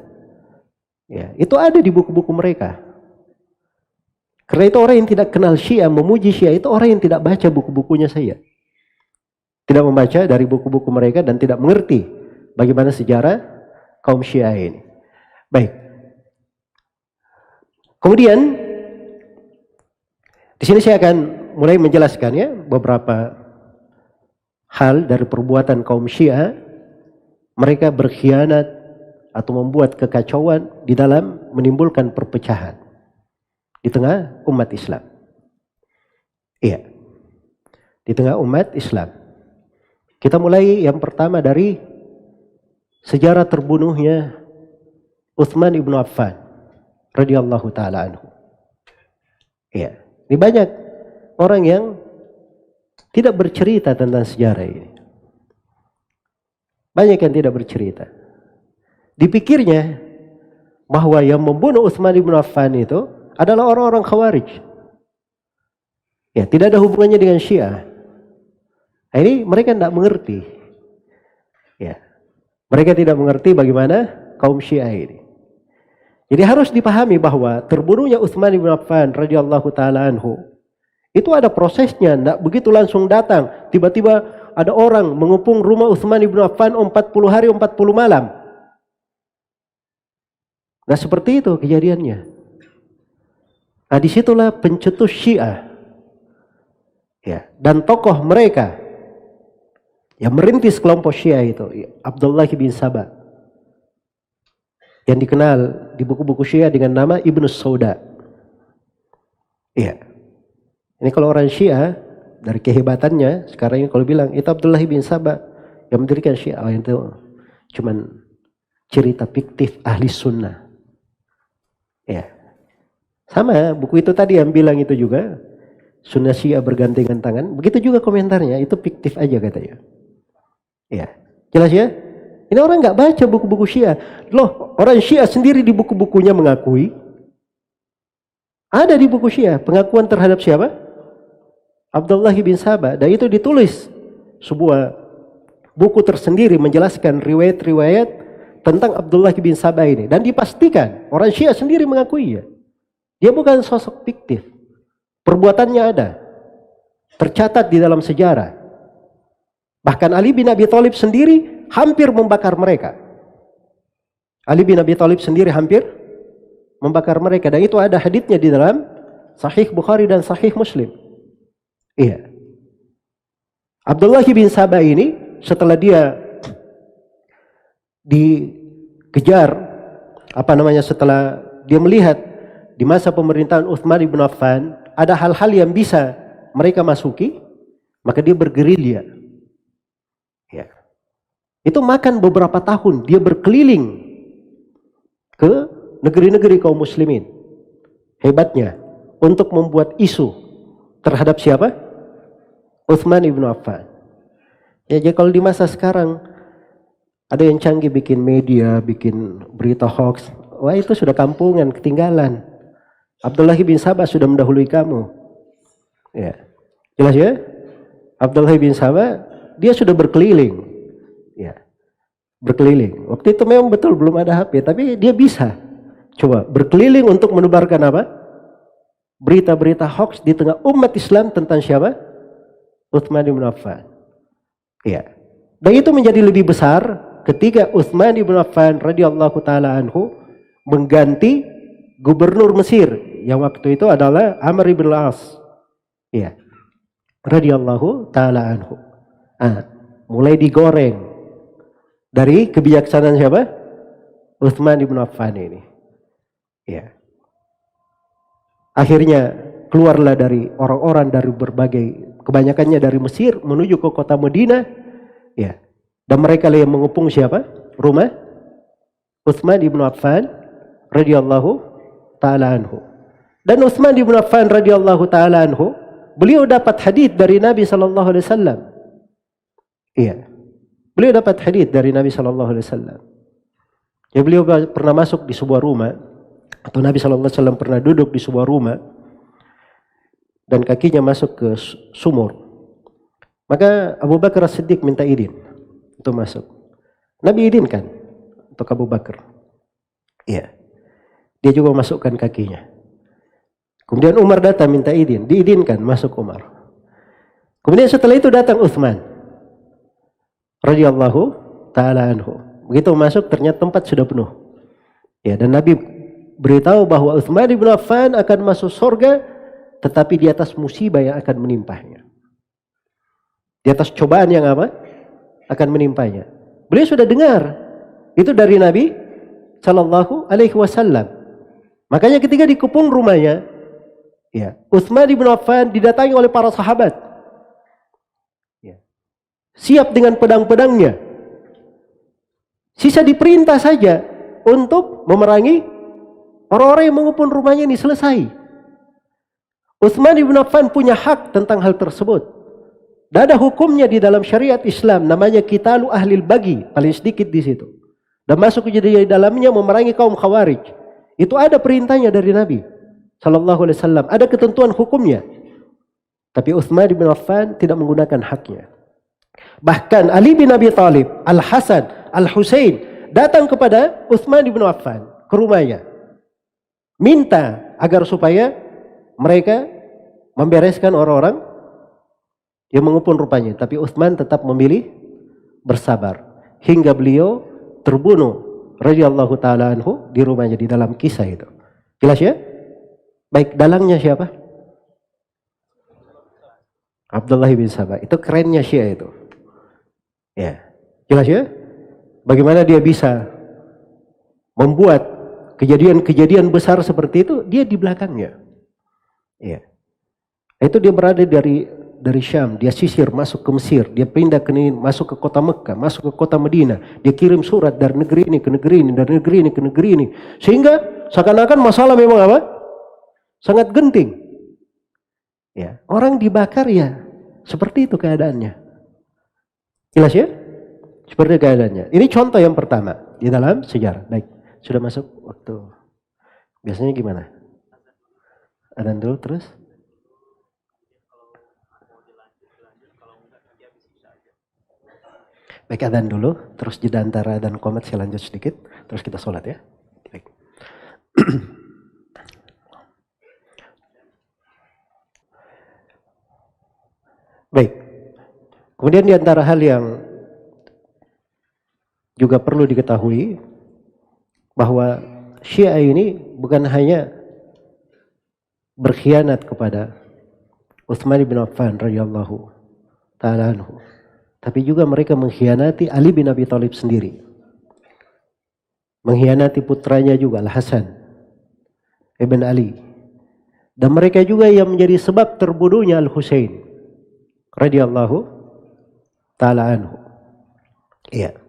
B: Ya, itu ada di buku-buku mereka. Karena itu orang yang tidak kenal Syiah, memuji Syiah itu orang yang tidak baca buku-bukunya saya. Tidak membaca dari buku-buku mereka dan tidak mengerti bagaimana sejarah kaum Syiah ini. Baik. Kemudian di sini saya akan mulai menjelaskan ya beberapa hal dari perbuatan kaum Syiah. Mereka berkhianat atau membuat kekacauan di dalam menimbulkan perpecahan di tengah umat Islam. Iya. Di tengah umat Islam. Kita mulai yang pertama dari sejarah terbunuhnya Utsman ibnu Affan radhiyallahu taala anhu. Iya. Ini banyak orang yang tidak bercerita tentang sejarah ini. Banyak yang tidak bercerita. Dipikirnya bahwa yang membunuh Utsman ibnu Affan itu adalah orang-orang Khawarij. Ya, tidak ada hubungannya dengan Syiah. Nah, ini mereka tidak mengerti. Ya. Mereka tidak mengerti bagaimana kaum Syiah ini. Jadi harus dipahami bahwa terbunuhnya Utsman ibnu Affan radhiyallahu taala anhu itu ada prosesnya, tidak begitu langsung datang. Tiba-tiba ada orang mengepung rumah Utsman ibnu Affan 40 hari 40 malam. Nah seperti itu kejadiannya. Nah disitulah pencetus Syiah. Ya, dan tokoh mereka yang merintis kelompok Syiah itu Abdullah bin Saba, yang dikenal di buku-buku Syiah dengan nama Ibnu Sauda. Iya. Ini kalau orang Syiah dari kehebatannya sekarang ini kalau bilang itu Abdullah bin Saba yang mendirikan Syiah, itu cuman cerita fiktif ahli sunnah. Ya. Sama buku itu tadi yang bilang itu juga sunnah Syiah bergandengan tangan. Begitu juga komentarnya, itu fiktif aja katanya. Ya, jelas ya? Ini orang nggak baca buku-buku Syiah. Loh, orang Syiah sendiri di buku-bukunya mengakui. Ada di buku Syiah pengakuan terhadap siapa? Abdullah bin Saba. Dan itu ditulis sebuah buku tersendiri menjelaskan riwayat-riwayat tentang Abdullah bin Saba ini. Dan dipastikan orang Syiah sendiri mengakui ya. Dia bukan sosok fiktif. Perbuatannya ada. Tercatat di dalam sejarah. Bahkan Ali bin Abi Thalib sendiri hampir membakar mereka. Ali bin Abi Thalib sendiri hampir membakar mereka. Dan itu ada haditsnya di dalam Sahih Bukhari dan Sahih Muslim. Iya. Abdullah bin Saba ini setelah dia dikejar, setelah dia melihat di masa pemerintahan Utsman ibn Affan ada hal-hal yang bisa mereka masuki, maka dia bergerilya. Ya. Itu makan beberapa tahun dia berkeliling ke negeri-negeri kaum muslimin. Hebatnya untuk membuat isu terhadap siapa? Utsman ibn Affan. Ya, jadi kalau di masa sekarang ada yang canggih bikin media, bikin berita hoax, wah itu sudah kampungan, ketinggalan. Abdullah bin Saba sudah mendahului kamu. Ya. Jelas ya? Abdullah bin Saba dia sudah berkeliling. Ya. Berkeliling. Waktu itu memang betul belum ada HP, tapi dia bisa coba berkeliling untuk menebarkan apa? berita-berita hoax di tengah umat Islam tentang siapa? Utsman bin Affan. Iya. Dan itu menjadi lebih besar ketika Utsman bin Affan radhiyallahu taala anhu mengganti gubernur Mesir yang waktu itu adalah Amr bin Al-As. Iya. Radhiyallahu taala anhu. Mulai digoreng dari kebijaksanaan siapa? Utsman bin Affan ini. Iya. Akhirnya keluarlah dari orang-orang dari berbagai, kebanyakannya dari Mesir menuju ke kota Madinah. Ya. Dan mereka yang mengepung siapa? Rumah Utsman bin Affan radhiyallahu taala anhu. Dan Utsman bin Affan radhiyallahu taala anhu, beliau dapat hadis dari Nabi sallallahu alaihi wasallam. Iya. Beliau dapat hadis dari Nabi sallallahu alaihi wasallam. Ya, beliau pernah masuk di sebuah rumah, atau Nabi sallallahu alaihi wasallam pernah duduk di sebuah rumah dan kakinya masuk ke sumur. Maka Abu Bakar As-Siddiq minta izin untuk masuk. Nabi izinkan untuk Abu Bakar. Iya. Dia juga masukkan kakinya. Kemudian Umar datang minta izin, diizinkan masuk Umar. Kemudian setelah itu datang Utsman radhiyallahu taala anhu. Begitu masuk ternyata tempat sudah penuh. Ya, dan Nabi beritahu bahwa Utsman bin Affan akan masuk surga tetapi di atas musibah yang akan menimpahnya. Di atas cobaan yang apa? Akan menimpanya. Beliau sudah dengar itu dari Nabi sallallahu alaihi wasallam. Makanya ketika dikepung rumahnya, ya, Utsman bin Affan didatangi oleh para sahabat. Ya. Siap dengan pedang-pedangnya. Sisa diperintah saja untuk memerangi orang-orang yang mengepung rumahnya ini, selesai. Utsman bin Affan punya hak tentang hal tersebut. Dan ada hukumnya di dalam syariat Islam, namanya qitalu ahlil bagi, paling sedikit di situ. Dan masuk ke di dalamnya memerangi kaum Khawarij. Itu ada perintahnya dari Nabi sallallahu alaihi wasallam, ada ketentuan hukumnya. Tapi Utsman bin Affan tidak menggunakan haknya. Bahkan Ali bin Abi Thalib, Al-Hasan, Al-Husain datang kepada Utsman bin Affan ke rumahnya, minta agar supaya mereka membereskan orang-orang yang mengepung rumahnya. Tapi Utsman tetap memilih bersabar hingga beliau terbunuh radhiyallahu taala anhu di rumahnya, di dalam kisah itu. Jelas ya? Baik, dalangnya siapa? Abdullah bin Sabah. Itu kerennya Syiah itu. Ya. Jelas ya? Bagaimana dia bisa membuat kejadian-kejadian besar seperti itu, dia di belakangnya. Ya. Itu dia berada dari Syam, dia sisir masuk ke Mesir, dia pindah masuk ke kota Mekah, masuk ke kota Madinah, dia kirim surat dari negeri ini ke negeri ini, dari negeri ini ke negeri ini, sehingga seakan-akan masalah memang apa? Sangat genting. Ya, orang dibakar ya, seperti itu keadaannya. Jelas ya? Seperti keadaannya. Ini contoh yang pertama di dalam sejarah. Baik, sudah masuk waktu. Biasanya gimana? Adzan dulu terus? Baik, adzan dulu, terus jeda antara adzan qomat saya lanjut sedikit, terus kita sholat ya. Baik. Baik. Kemudian di antara hal yang juga perlu diketahui bahwa Syiah ini bukan hanya berkhianat kepada Utsman bin Affan radhiyallahu taala anhu, tapi juga mereka mengkhianati Ali bin Abi Thalib sendiri. Mengkhianati putranya juga Al-Hasan ibn Ali. Dan mereka juga yang menjadi sebab terbunuhnya Al-Husain radhiyallahu taala anhu. Iya.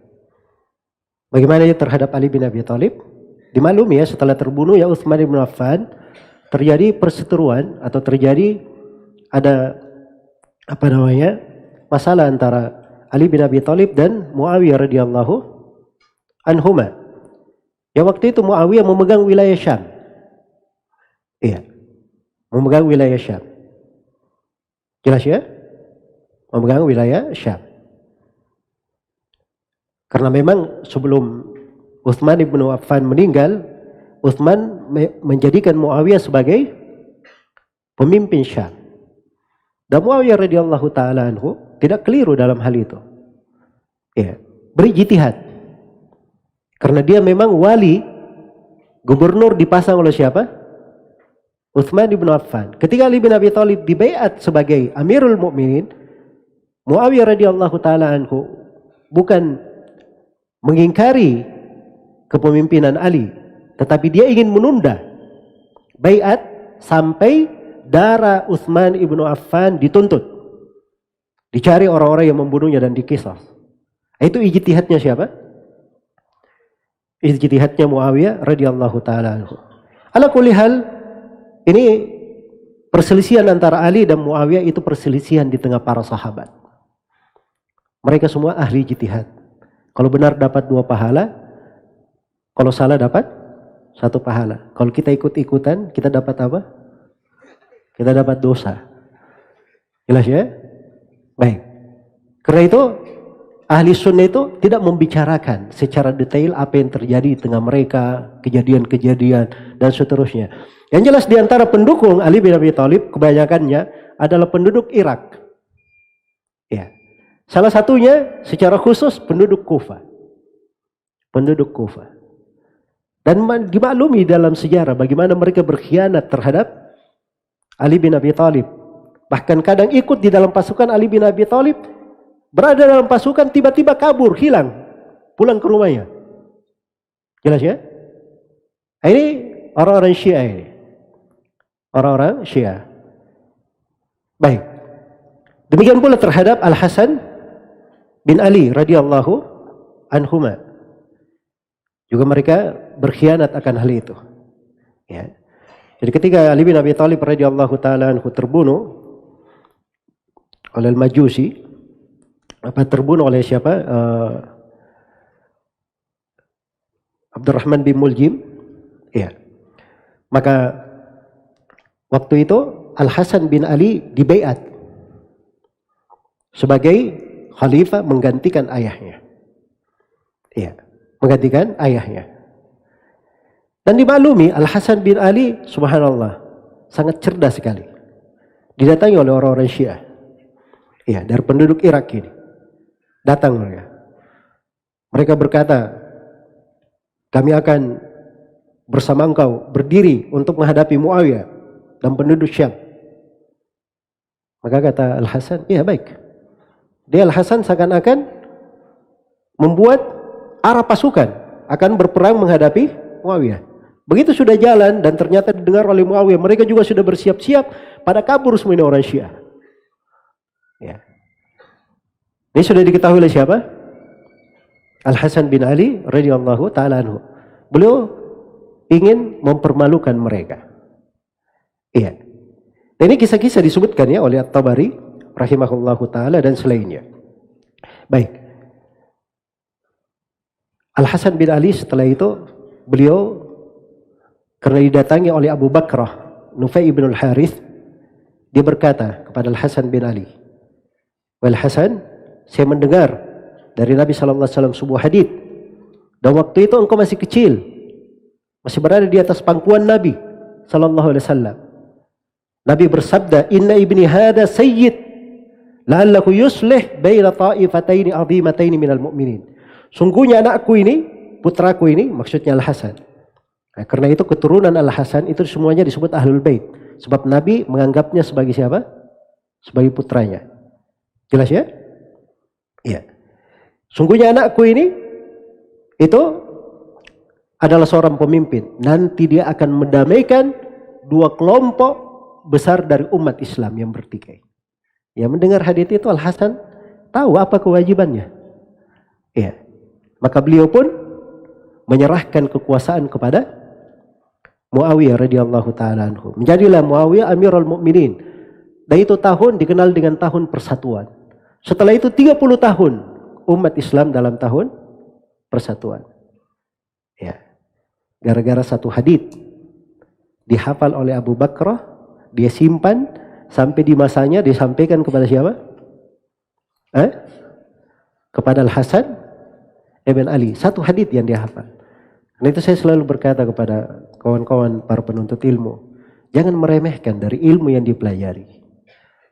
B: Bagaimana terhadap Ali bin Abi Thalib? Dimaklumi ya, setelah terbunuh ya Utsman bin Affan, terjadi perseteruan atau terjadi ada masalah antara Ali bin Abi Thalib dan Muawiyah radhiyallahu anhuma. Ya, waktu itu Muawiyah memegang wilayah Syam. Iya. Memegang wilayah Syam. Jelas ya? Memegang wilayah Syam. Karena memang sebelum Utsman bin Affan meninggal, Utsman menjadikan Muawiyah sebagai pemimpin Syam. Dan Muawiyah radhiyallahu taala anhu tidak keliru dalam hal itu. Ya, berijtihad. Karena dia memang wali, gubernur dipasang oleh siapa? Utsman bin Affan. Ketika Ali bin Abi Thalib dibaiat sebagai Amirul Mukminin, Muawiyah radhiyallahu taala anhu bukan mengingkari kepemimpinan Ali, tetapi dia ingin menunda baiat sampai darah Utsman ibnu Affan dituntut, dicari orang-orang yang membunuhnya dan dikisas. Itu ijtihadnya siapa? Ijtihadnya Muawiyah radhiyallahu taala anhu. Ala kulli hal, ini perselisihan antara Ali dan Muawiyah itu perselisihan di tengah para sahabat. Mereka semua ahli ijtihad. Kalau benar dapat 2 pahala, kalau salah dapat 1 pahala. Kalau kita ikut-ikutan, kita dapat apa? Kita dapat dosa. Jelas ya? Baik. Karena itu ahli sunnah itu tidak membicarakan secara detail apa yang terjadi di tengah mereka, kejadian-kejadian dan seterusnya. Yang jelas di antara pendukung Ali bin Abi Thalib kebanyakannya adalah penduduk Irak. Ya. Salah satunya secara khusus penduduk Kufah. Penduduk Kufah. Dan dimaklumi dalam sejarah bagaimana mereka berkhianat terhadap Ali bin Abi Thalib. Bahkan kadang ikut di dalam pasukan Ali bin Abi Thalib, berada dalam pasukan, tiba-tiba kabur, hilang, pulang ke rumahnya. Jelas ya? Ini orang-orang Syiah ini. Orang-orang Syiah. Baik. Demikian pula terhadap Al-Hasan bin Ali radhiyallahu anhuma. Juga mereka berkhianat akan hal itu. Ya. Jadi ketika Ali bin Abi Thalib radhiyallahu taala anhu terbunuh oleh Al-Majusi, terbunuh oleh siapa? Abdurrahman bin Muljim. Ya. Maka waktu itu Al-Hasan bin Ali dibaiat sebagai khalifah menggantikan ayahnya. Ya, menggantikan ayahnya. Dan dimaklumi Al-Hasan bin Ali, subhanallah, sangat cerdas sekali. Didatangi oleh orang-orang Syiah. Ya, dari penduduk Irak ini. Datang mereka. Mereka berkata, kami akan bersama engkau berdiri untuk menghadapi Muawiyah dan penduduk Syam. Maka kata Al-Hasan, iya baik. Dia Al-Hasan seakan-akan membuat arah pasukan akan berperang menghadapi Muawiyah. Begitu sudah jalan dan ternyata didengar oleh Muawiyah, mereka juga sudah bersiap-siap pada kabur semua ini orang Syiah. Ya. Ini sudah diketahui oleh siapa? Al-Hasan bin Ali radhiyallahu taala anhu. Beliau ingin mempermalukan mereka. Iya. Dan ini kisah-kisah disebutkan ya oleh At-Tabari rahimahullahu taala dan selainnya. Baik. Al-Hasan bin Ali setelah itu beliau karena didatangi oleh Abu Bakrah Nufai ibn al-Harith, dia berkata kepada Al-Hasan bin Ali, "Wal Hasan, saya mendengar dari Nabi sallallahu alaihi wasallam sebuah hadis. Dan waktu itu engkau masih kecil, masih berada di atas pangkuan Nabi sallallahu alaihi wasallam. Nabi bersabda, "Inna ibni hada sayyid, la'allahu yuslih baina ta'ifataini 'azimataini minal mu'minin." Sungguhnya anakku ini, putraku ini, maksudnya Al-Hasan. Nah, karena itu keturunan Al-Hasan itu semuanya disebut Ahlul Bait. Sebab Nabi menganggapnya sebagai siapa? Sebagai putranya. Jelas ya? Iya. Sungguhnya anakku ini itu adalah seorang pemimpin. Nanti dia akan mendamaikan 2 kelompok besar dari umat Islam yang bertikai. Ya, mendengar hadis itu Al-Hasan tahu apa kewajibannya. Iya. Maka beliau pun menyerahkan kekuasaan kepada Muawiyah radhiyallahu taala anhu. Menjadilah Muawiyah Amirul Mukminin. Dan itu tahun dikenal dengan tahun persatuan. Setelah itu 30 tahun umat Islam dalam tahun persatuan. Ya. Gara-gara satu hadis dihafal oleh Abu Bakrah, dia simpan sampai di masanya disampaikan kepada siapa? Kepada Al-Hasan ibn Ali. Satu hadis yang dia hafal. Nah itu saya selalu berkata kepada kawan-kawan para penuntut ilmu, Jangan meremehkan dari ilmu yang dipelajari.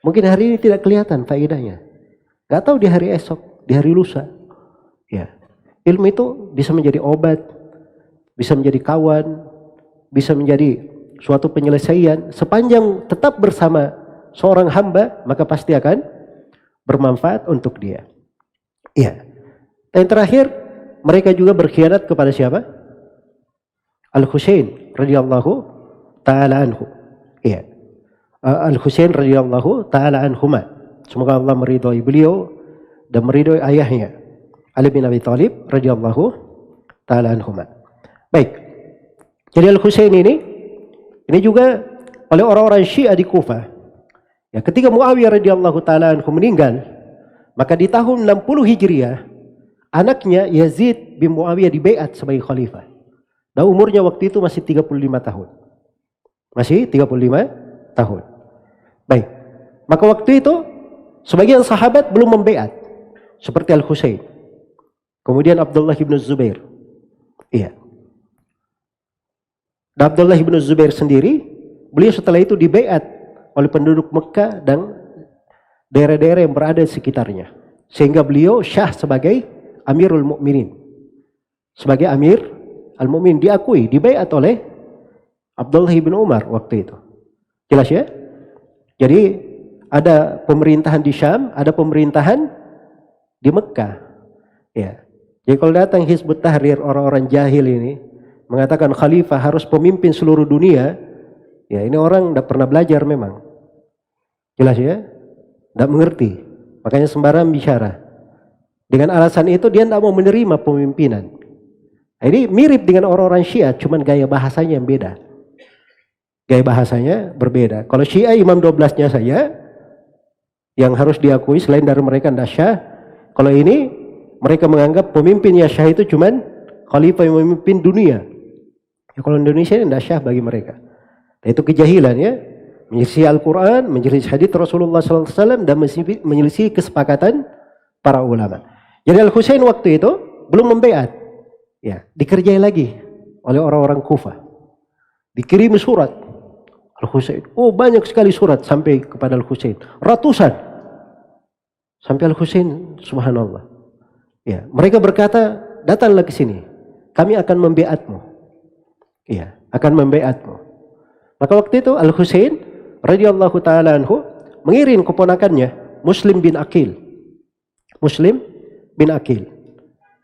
B: Mungkin hari ini tidak kelihatan faedahnya. Gak tahu di hari esok, di hari lusa. Ya, ilmu itu bisa menjadi obat, bisa menjadi kawan, bisa menjadi suatu penyelesaian. Sepanjang tetap bersama seorang hamba, maka pasti akan bermanfaat untuk dia. Iya. Dan terakhir, mereka juga berkhianat kepada siapa? Al-Husain radhiyallahu taala anhu. Iya. Al-Husain radhiyallahu taala anhuma. Semoga Allah meridhai beliau dan meridhai ayahnya Ali bin Abi Thalib radhiyallahu taala anhuma. Baik. Jadi Al-Husain ini juga oleh orang-orang Syiah di Kufah. Ya, ketika Muawiyah radhiyallahu taala anhu meninggal, maka di tahun 60 Hijriah anaknya Yazid bin Muawiyah dibaiat sebagai khalifah. Dan umurnya waktu itu masih 35 tahun. Masih 35 tahun. Baik. Maka waktu itu sebagian sahabat belum membaiat seperti Al-Husain. Kemudian Abdullah bin Zubair. Iya. Dan Abdullah bin Zubair sendiri, beliau setelah itu dibaiat oleh penduduk Mekah dan daerah-daerah yang berada di sekitarnya. Sehingga beliau syah sebagai Amirul Mukminin. Sebagai Amir Al-Mukminin diakui, dibaiat oleh Abdullah bin Umar waktu itu. Jelas ya? Jadi ada pemerintahan di Syam, ada pemerintahan di Mekah. Ya. Jadi kalau datang Hizbut Tahrir, orang-orang jahil ini mengatakan khalifah harus pemimpin seluruh dunia, ya ini orang tidak pernah belajar memang. Jelas ya? Tidak mengerti. Makanya sembarang bicara. Dengan alasan itu dia tidak mau menerima pemimpinan. Ini mirip dengan orang-orang Syiah, cuman gaya bahasanya yang beda. Gaya bahasanya berbeda. Kalau Syiah imam 12-nya saja yang harus diakui, selain dari mereka tidak syah. Kalau ini mereka menganggap pemimpinnya syah itu cuman khalifah yang memimpin dunia. Ya, kalau Indonesia ini tidak syah bagi mereka. Nah, itu kejahilan ya. Menyelisih Al-Quran, menyelisih hadits Rasulullah SAW, dan menyelisih kesepakatan para ulama. Jadi Al-Husain waktu itu belum membaiat. Ya, dikerjai lagi oleh orang-orang Kufah. Dikirimi surat Al-Husain. Oh, banyak sekali surat sampai kepada Al-Husain. Ratusan. Sampai Al-Husain, subhanallah. Ya, mereka berkata, datanglah ke sini. Kami akan membaiatmu. Iya, akan membaiatmu. Maka waktu itu Al-Husain radhiyallahu taala anhu mengirim keponakannya Muslim bin Aqil. Muslim bin Aqil.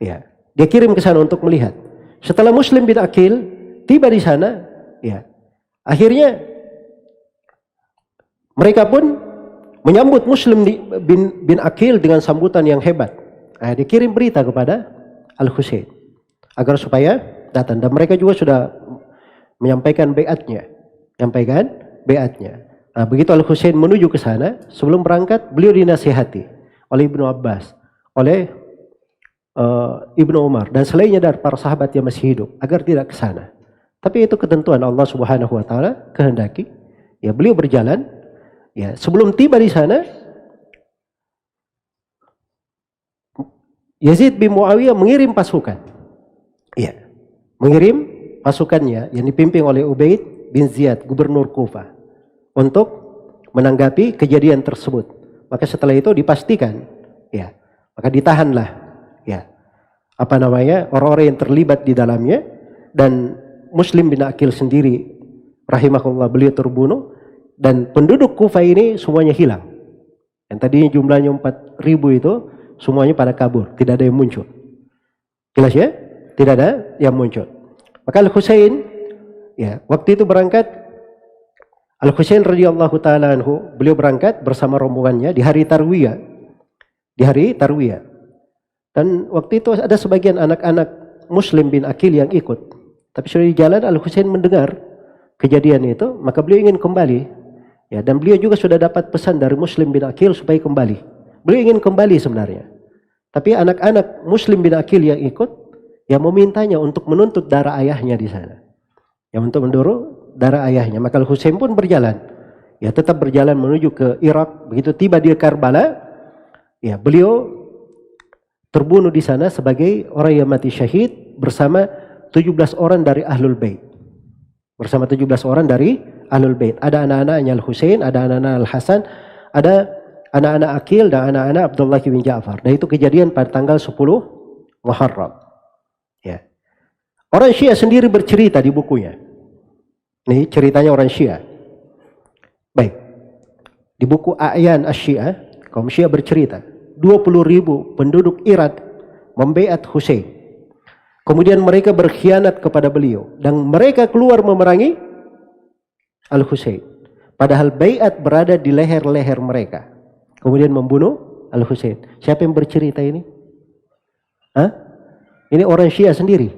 B: Ya, dia kirim ke sana untuk melihat. Setelah Muslim bin Aqil tiba di sana, ya, akhirnya mereka pun menyambut Muslim bin Aqil dengan sambutan yang hebat. Nah, dia kirim berita kepada Al-Husain agar supaya datang, dan mereka juga sudah menyampaikan baiatnya. Nah, begitu Al-Husain menuju ke sana, sebelum berangkat beliau dinasihati oleh Ibnu Abbas, oleh Ibnu Umar dan selainnya dari para sahabat yang masih hidup agar tidak ke sana. Tapi itu ketentuan Allah Subhanahu wa taala kehendaki. Ya, beliau berjalan. Ya, sebelum tiba di sana, Yazid bin Muawiyah mengirim pasukan. Ya, mengirim pasukannya yang dipimpin oleh Ubaid bin Ziyad, gubernur Kufah, untuk menanggapi kejadian tersebut. Maka setelah itu dipastikan, ya, maka ditahanlah, ya, orang-orang yang terlibat di dalamnya, dan Muslim bin Aqil sendiri, rahimahullah, beliau terbunuh, dan penduduk Kufah ini semuanya hilang. Yang tadinya jumlahnya 4.000 itu semuanya pada kabur, tidak ada yang muncul. Jelas ya? Tidak ada yang muncul. Maka Al-Husain, ya, waktu itu berangkat. Al-Husain radhiyallahu taala anhu, beliau berangkat bersama rombongannya di hari Tarwiyah. Di hari Tarwiyah. Dan waktu itu ada sebagian anak-anak Muslim bin Aqil yang ikut. Tapi sudah di jalan Al-Husain mendengar kejadian itu, maka beliau ingin kembali. Ya, dan beliau juga sudah dapat pesan dari Muslim bin Aqil supaya kembali. Beliau ingin kembali sebenarnya. Tapi anak-anak Muslim bin Aqil yang ikut, yang memintanya untuk menuntut darah ayahnya di sana. Yang untuk mendorong darah ayahnya. Maka Al-Husain pun berjalan. Ya, tetap berjalan menuju ke Irak. Begitu tiba di Karbala, ya, beliau terbunuh di sana sebagai orang yang mati syahid bersama 17 orang dari Ahlul Bait. Bersama 17 orang dari Ahlul Bait. Ada anak-anaknya Al-Husain, ada anak-anak Al-Hasan, ada anak-anak Aqil dan anak-anak Abdullah bin Ja'far. Dan itu kejadian pada tanggal 10 Muharram. Ya. Orang Syiah sendiri bercerita di bukunya. Ini ceritanya orang Syiah. Baik. Di buku A'yan Asy-Syiah, kaum Syiah bercerita, 20.000 penduduk Irak membaiat Husain. Kemudian mereka berkhianat kepada beliau dan mereka keluar memerangi Al-Husain. Padahal baiat berada di leher-leher mereka. Kemudian membunuh Al-Husain. Siapa yang bercerita ini? Hah? Ini orang Syiah sendiri.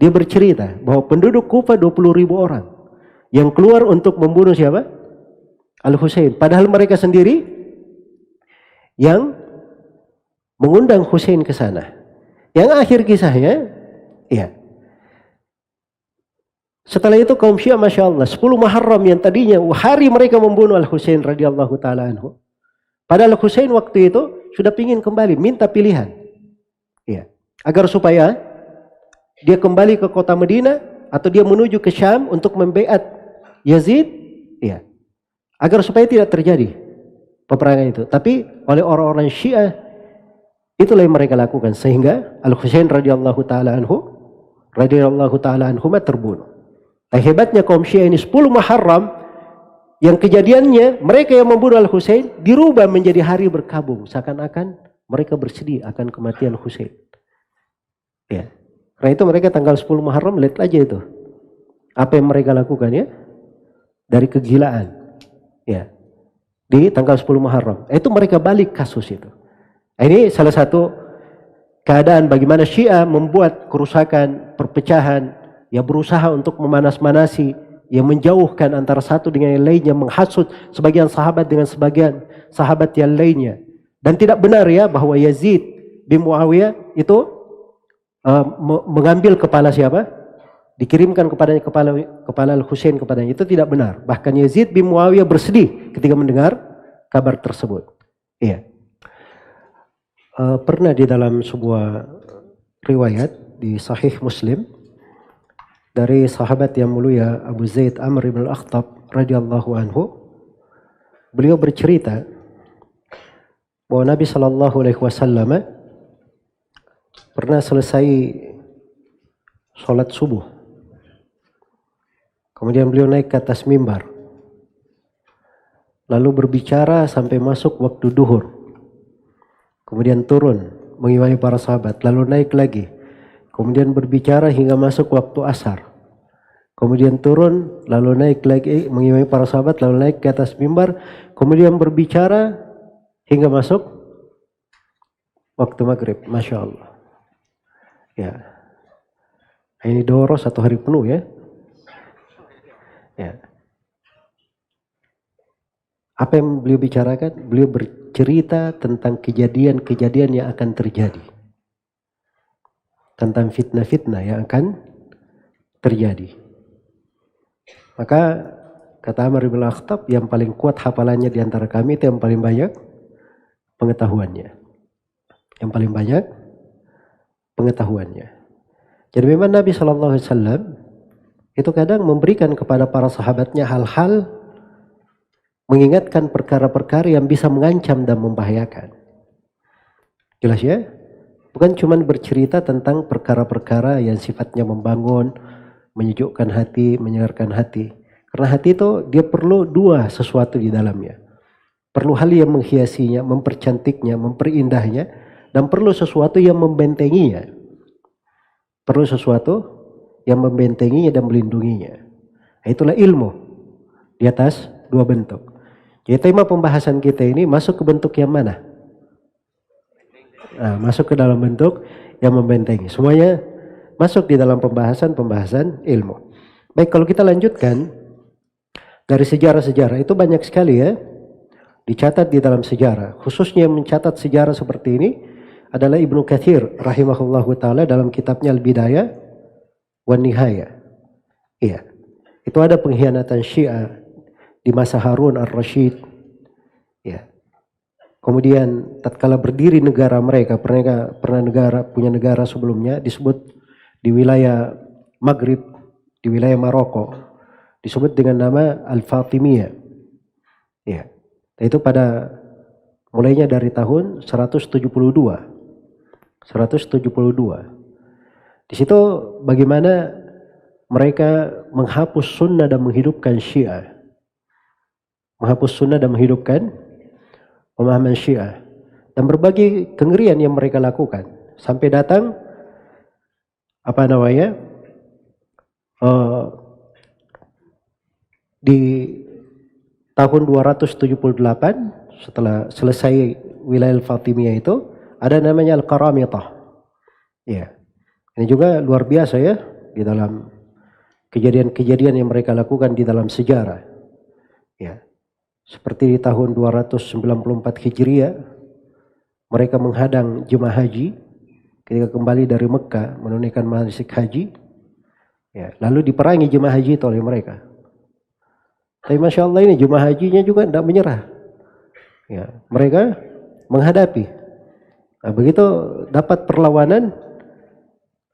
B: Dia bercerita bahwa penduduk Kufah 20.000 orang yang keluar untuk membunuh siapa? Al-Husain. Padahal mereka sendiri yang mengundang Husain ke sana. Yang akhir kisahnya, ya. Setelah itu kaum Syiah, Masya Allah, 10 Muharram yang tadinya hari mereka membunuh Al-Husain radhiyallahu ta'ala anhu. Padahal Al-Husain waktu itu sudah ingin kembali, minta pilihan. Ya. Agar supaya dia kembali ke kota Madinah atau dia menuju ke Syam untuk membaiat Yazid, ya. Agar supaya tidak terjadi peperangan itu. Tapi oleh orang-orang Syiah, itulah yang mereka lakukan sehingga Al-Husain radhiyallahu taala anhu terbunuh. Nah, hebatnya kaum Syiah ini 10 Muharram yang kejadiannya mereka yang membunuh Al-Husain dirubah menjadi hari berkabung, seakan-akan mereka bersedih akan kematian Husain. Ya. Karena itu mereka tanggal 10 Muharram, lihat aja itu. Apa yang mereka lakukan ya? Dari kegilaan. Ya. Di tanggal 10 Muharram. Itu mereka balik kasus itu. Ini salah satu keadaan bagaimana Syiah membuat kerusakan, perpecahan, ya berusaha untuk memanas-manasi, ya menjauhkan antara satu dengan yang lainnya, menghasut sebagian sahabat dengan sebagian sahabat yang lainnya. Dan tidak benar ya bahwa Yazid bin Muawiyah itu mengambil kepala siapa? Dikirimkan kepadanya kepala Al-Husain kepadanya. Itu tidak benar. Bahkan Yazid bin Muawiyah bersedih ketika mendengar kabar tersebut. Iya. Pernah di dalam sebuah riwayat di Sahih Muslim dari sahabat yang mulia Abu Zaid Amr ibn al-Akhtab radhiyallahu anhu, beliau bercerita bahwa Nabi sallallahu alaihi wasallam pernah selesai sholat subuh, kemudian beliau naik ke atas mimbar lalu berbicara sampai masuk waktu duhur. Kemudian turun mengimami para sahabat, lalu naik lagi. Kemudian berbicara hingga masuk waktu asar. Kemudian turun, lalu naik lagi mengimami para sahabat, lalu naik ke atas mimbar. Kemudian berbicara hingga masuk waktu maghrib. Masya Allah. Ya, ini doros 1 hari penuh ya. Ya. Apa yang beliau bicarakan? Beliau bercerita tentang kejadian-kejadian yang akan terjadi. Tentang fitnah-fitnah yang akan terjadi. Maka kata Amr bin al-Akhtab, yang paling kuat hafalannya di antara kami itu yang paling banyak pengetahuannya. Yang paling banyak pengetahuannya. Jadi memang Nabi SAW itu kadang memberikan kepada para sahabatnya hal-hal, mengingatkan perkara-perkara yang bisa mengancam dan membahayakan. Jelas ya? Bukan cuma bercerita tentang perkara-perkara yang sifatnya membangun, menyejukkan hati, menyegarkan hati. Karena hati itu dia perlu dua sesuatu di dalamnya. Perlu hal yang menghiasinya, mempercantiknya, memperindahnya, dan perlu sesuatu yang membentenginya. Perlu sesuatu yang membentenginya dan melindunginya. Itulah ilmu di atas dua bentuk. Jadi tema pembahasan kita ini masuk ke bentuk yang mana? Nah, masuk ke dalam bentuk yang membentengi. Semuanya masuk di dalam pembahasan ilmu. Baik, kalau kita lanjutkan dari sejarah-sejarah itu banyak sekali ya dicatat di dalam sejarah. Khususnya yang mencatat sejarah seperti ini adalah Ibnu Katsir rahimahullahu taala dalam kitabnya Al-Bidayah wan Nihayah. Iya. Itu ada pengkhianatan Syiah di masa Harun ar-Rasyid. Ya. Kemudian tatkala berdiri negara mereka punya negara sebelumnya disebut di wilayah Maghrib, di wilayah Maroko, disebut dengan nama Al-Fatimiyah. Ya. Itu pada mulainya dari tahun 172. Di situ bagaimana mereka menghapus sunnah dan menghidupkan Syiah. Menghapus sunnah dan menghidupkan pemahaman Syiah. Dan berbagai kengerian yang mereka lakukan. Sampai datang di tahun 278 setelah selesai wilayah Fatimiyah itu ada namanya Al-Qaramitah. Ya. Ini juga luar biasa ya di dalam kejadian-kejadian yang mereka lakukan di dalam sejarah. Ya. Seperti di tahun 294 Hijriah mereka menghadang jemaah haji ketika kembali dari Mekah menunaikan manasik haji. Ya, lalu diperangi jemaah haji itu oleh mereka. Tapi Masya Allah ini jemaah hajinya juga tidak menyerah. Ya, mereka menghadapi. Nah, begitu dapat perlawanan,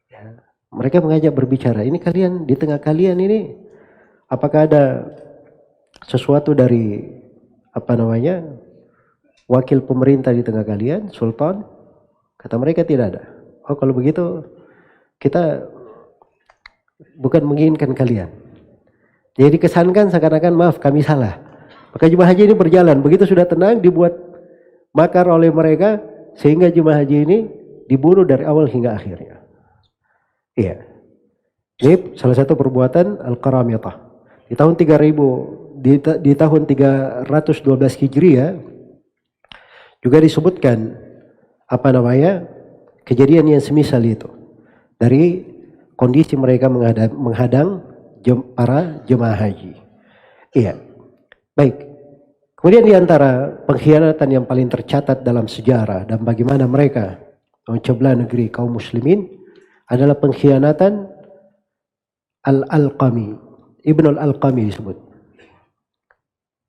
B: ya, mereka mengajak berbicara. Ini kalian, di tengah kalian ini, apakah ada sesuatu dari wakil pemerintah di tengah kalian, sultan? Kata mereka tidak ada. Oh kalau begitu kita bukan menginginkan kalian. Jadi dikesankan seakan-akan maaf kami salah. Maka jemaah haji ini berjalan. Begitu sudah tenang dibuat makar oleh mereka sehingga jemaah haji ini dibunuh dari awal hingga akhirnya. Iya. Ini salah satu perbuatan Al-Qaramitah. Di tahun 3000 di tahun 312 Hijriah juga disebutkan kejadian yang semisal itu dari kondisi mereka menghadang para jemaah haji. Iya. Baik. Kemudian di antara pengkhianatan yang paling tercatat dalam sejarah dan bagaimana mereka mencoblah negeri kaum muslimin adalah pengkhianatan Al-Alqami. Ibnu Al-Alqami disebut.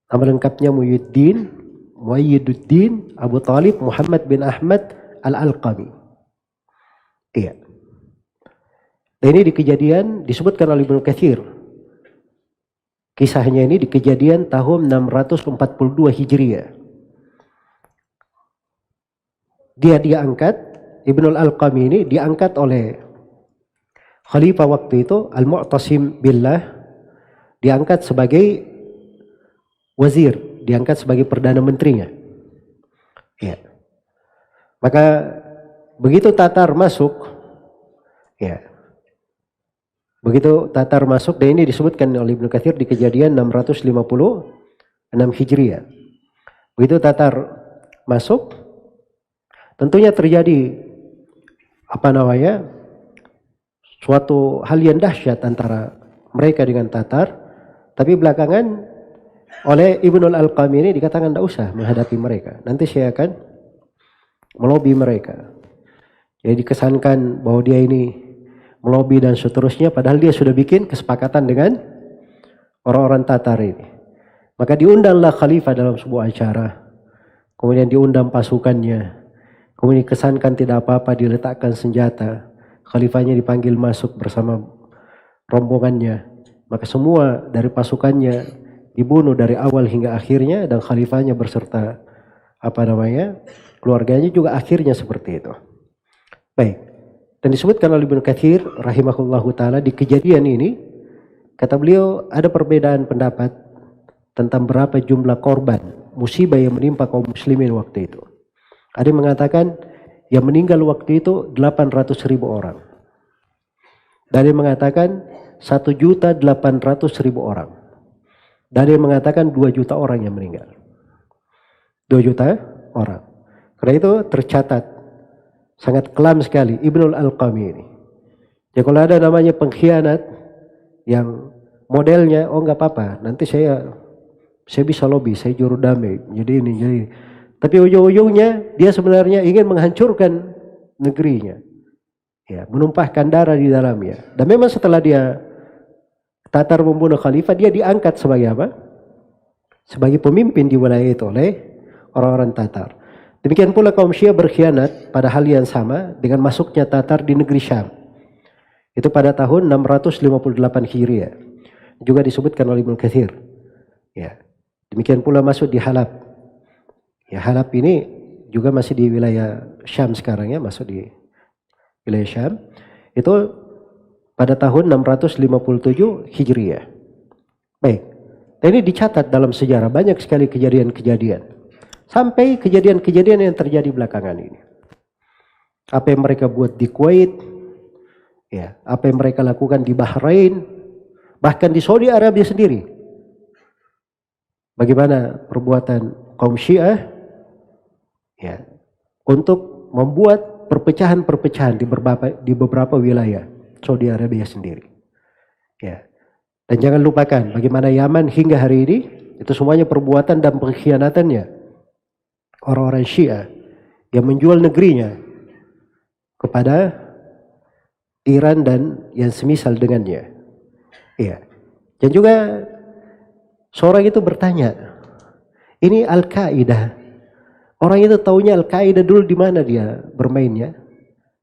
B: Nama lengkapnya Muwayyiduddin Abu Talib Muhammad bin Ahmad Al-Alqami. Iya. Dan ini di kejadian disebutkan oleh Ibnu Katsir. Kisahnya ini di kejadian tahun 642 Hijriah. Dia diangkat, Ibnu Al-Alqami ini diangkat oleh khalifah waktu itu Al-Mu'tasim Billah, diangkat sebagai wazir, diangkat sebagai perdana menterinya. Ya. Maka begitu Tatar masuk, ya. Begitu Tatar masuk, dan ini disebutkan oleh Ibnu Katsir di kejadian 656 Hijriah. Begitu Tatar masuk, tentunya terjadi suatu hal yang dahsyat antara mereka dengan Tatar. Tapi belakangan oleh Ibnu Al-Alqami ini dikatakan tidak usah menghadapi mereka. Nanti saya akan melobi mereka. Jadi dikesankan bahwa dia ini melobi dan seterusnya, padahal dia sudah bikin kesepakatan dengan orang-orang Tatar ini. Maka diundanglah khalifah dalam sebuah acara. Kemudian diundang pasukannya. Kemudian dikesankan tidak apa-apa, diletakkan senjata. Khalifahnya dipanggil masuk bersama rombongannya. Maka semua dari pasukannya dibunuh dari awal hingga akhirnya, dan khalifahnya berserta keluarganya juga akhirnya seperti itu. Baik. Dan disebutkan oleh Ibnu Katsir rahimahullahu taala di kejadian ini, kata beliau ada perbedaan pendapat tentang berapa jumlah korban musibah yang menimpa kaum muslimin waktu itu. Ada yang mengatakan yang meninggal waktu itu 800.000 orang. Dan ada yang mengatakan 1.800.000 orang. Dan ada yang mengatakan 2 juta orang yang meninggal. 2 juta orang. Karena itu tercatat sangat kelam sekali Ibnu Al-Alqami ini. Ya kalau ada namanya pengkhianat yang modelnya, oh nggak apa-apa, nanti saya bisa lobby, saya juru damai, jadi ini jadi. Tapi ujung-ujungnya dia sebenarnya ingin menghancurkan negerinya, ya, menumpahkan darah di dalamnya. Dan memang setelah dia Tatar membunuh khalifah, dia diangkat sebagai apa? Sebagai pemimpin di wilayah itu oleh orang-orang Tatar. Demikian pula kaum Syiah berkhianat pada hal yang sama dengan masuknya Tatar di negeri Syam. Itu pada tahun 658 Hijriah. juga disebutkan oleh Ibnu Katsir. Ya. Demikian pula masuk di Halab. Ya, Halab ini juga masih di wilayah Syam sekarang ya, masuk di wilayah Syam. Itu pada tahun 657 Hijriah. Baik. Dan ini dicatat dalam sejarah banyak sekali kejadian-kejadian. Sampai kejadian-kejadian yang terjadi belakangan ini. Apa yang mereka buat di Kuwait, ya, apa yang mereka lakukan di Bahrain, bahkan di Saudi Arabia sendiri. Bagaimana perbuatan kaum Syiah ya, untuk membuat perpecahan-perpecahan di beberapa wilayah Saudi Arabia sendiri. Ya. Dan jangan lupakan bagaimana Yaman hingga hari ini itu semuanya perbuatan dan pengkhianatannya orang-orang Syiah yang menjual negerinya kepada Iran dan yang semisal dengannya. Iya. Dan juga seorang itu bertanya, ini Al-Qaeda. Orang itu taunya Al-Qaeda dulu di mana dia bermainnya?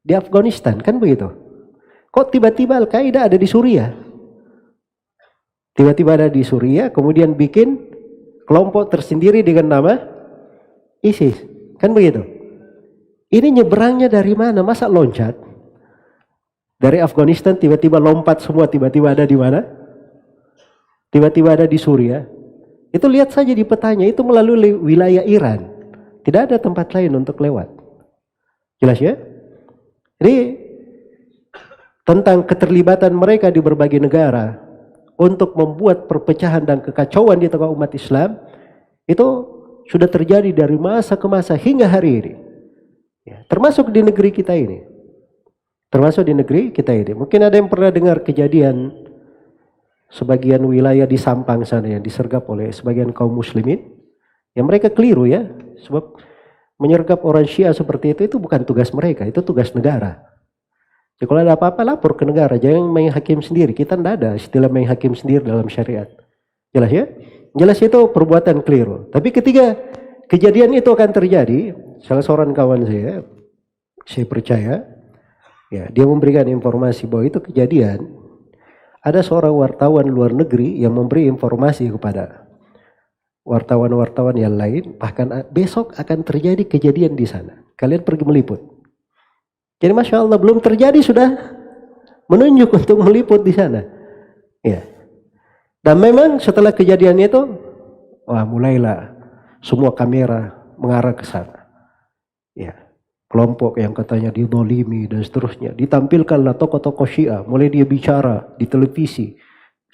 B: Di Afghanistan, kan begitu? Kok tiba-tiba Al-Qaeda ada di Suriah? Tiba-tiba ada di Suriah, kemudian bikin kelompok tersendiri dengan nama ISIS. Kan begitu? Ini nyeberangnya dari mana? Masa loncat? Dari Afghanistan tiba-tiba lompat semua, tiba-tiba ada di mana? Tiba-tiba ada di Suriah. Itu lihat saja di petanya, itu melalui wilayah Iran. Tidak ada tempat lain untuk lewat. Jelas ya? Jadi tentang keterlibatan mereka di berbagai negara untuk membuat perpecahan dan kekacauan di tengah umat Islam, itu sudah terjadi dari masa ke masa hingga hari ini. Ya, termasuk di negeri kita ini. Termasuk di negeri kita ini. Mungkin ada yang pernah dengar kejadian sebagian wilayah di Sampang sana yang disergap oleh sebagian kaum muslimin. Yang mereka keliru ya. Sebab menyergap orang Syiah seperti itu bukan tugas mereka, itu tugas negara. Jadi kalau ada apa-apa lapor ke negara, jangan main hakim sendiri. Kita tidak ada istilah main hakim sendiri dalam syariat. Jelas ya? Jelas itu perbuatan keliru. Tapi ketika kejadian itu akan terjadi, salah seorang kawan saya percaya, ya, dia memberikan informasi bahwa itu kejadian. Ada seorang wartawan luar negeri yang memberi informasi kepada wartawan-wartawan yang lain, bahkan besok akan terjadi kejadian di sana. Kalian pergi meliput. Jadi Masya Allah belum terjadi sudah menunjuk untuk meliput di sana. Ya. Dan memang setelah kejadian itu, wah mulailah semua kamera mengarah ke sana. Ya. Kelompok yang katanya didolimi dan seterusnya. Ditampilkanlah tokoh-tokoh Syiah, mulai dia bicara di televisi.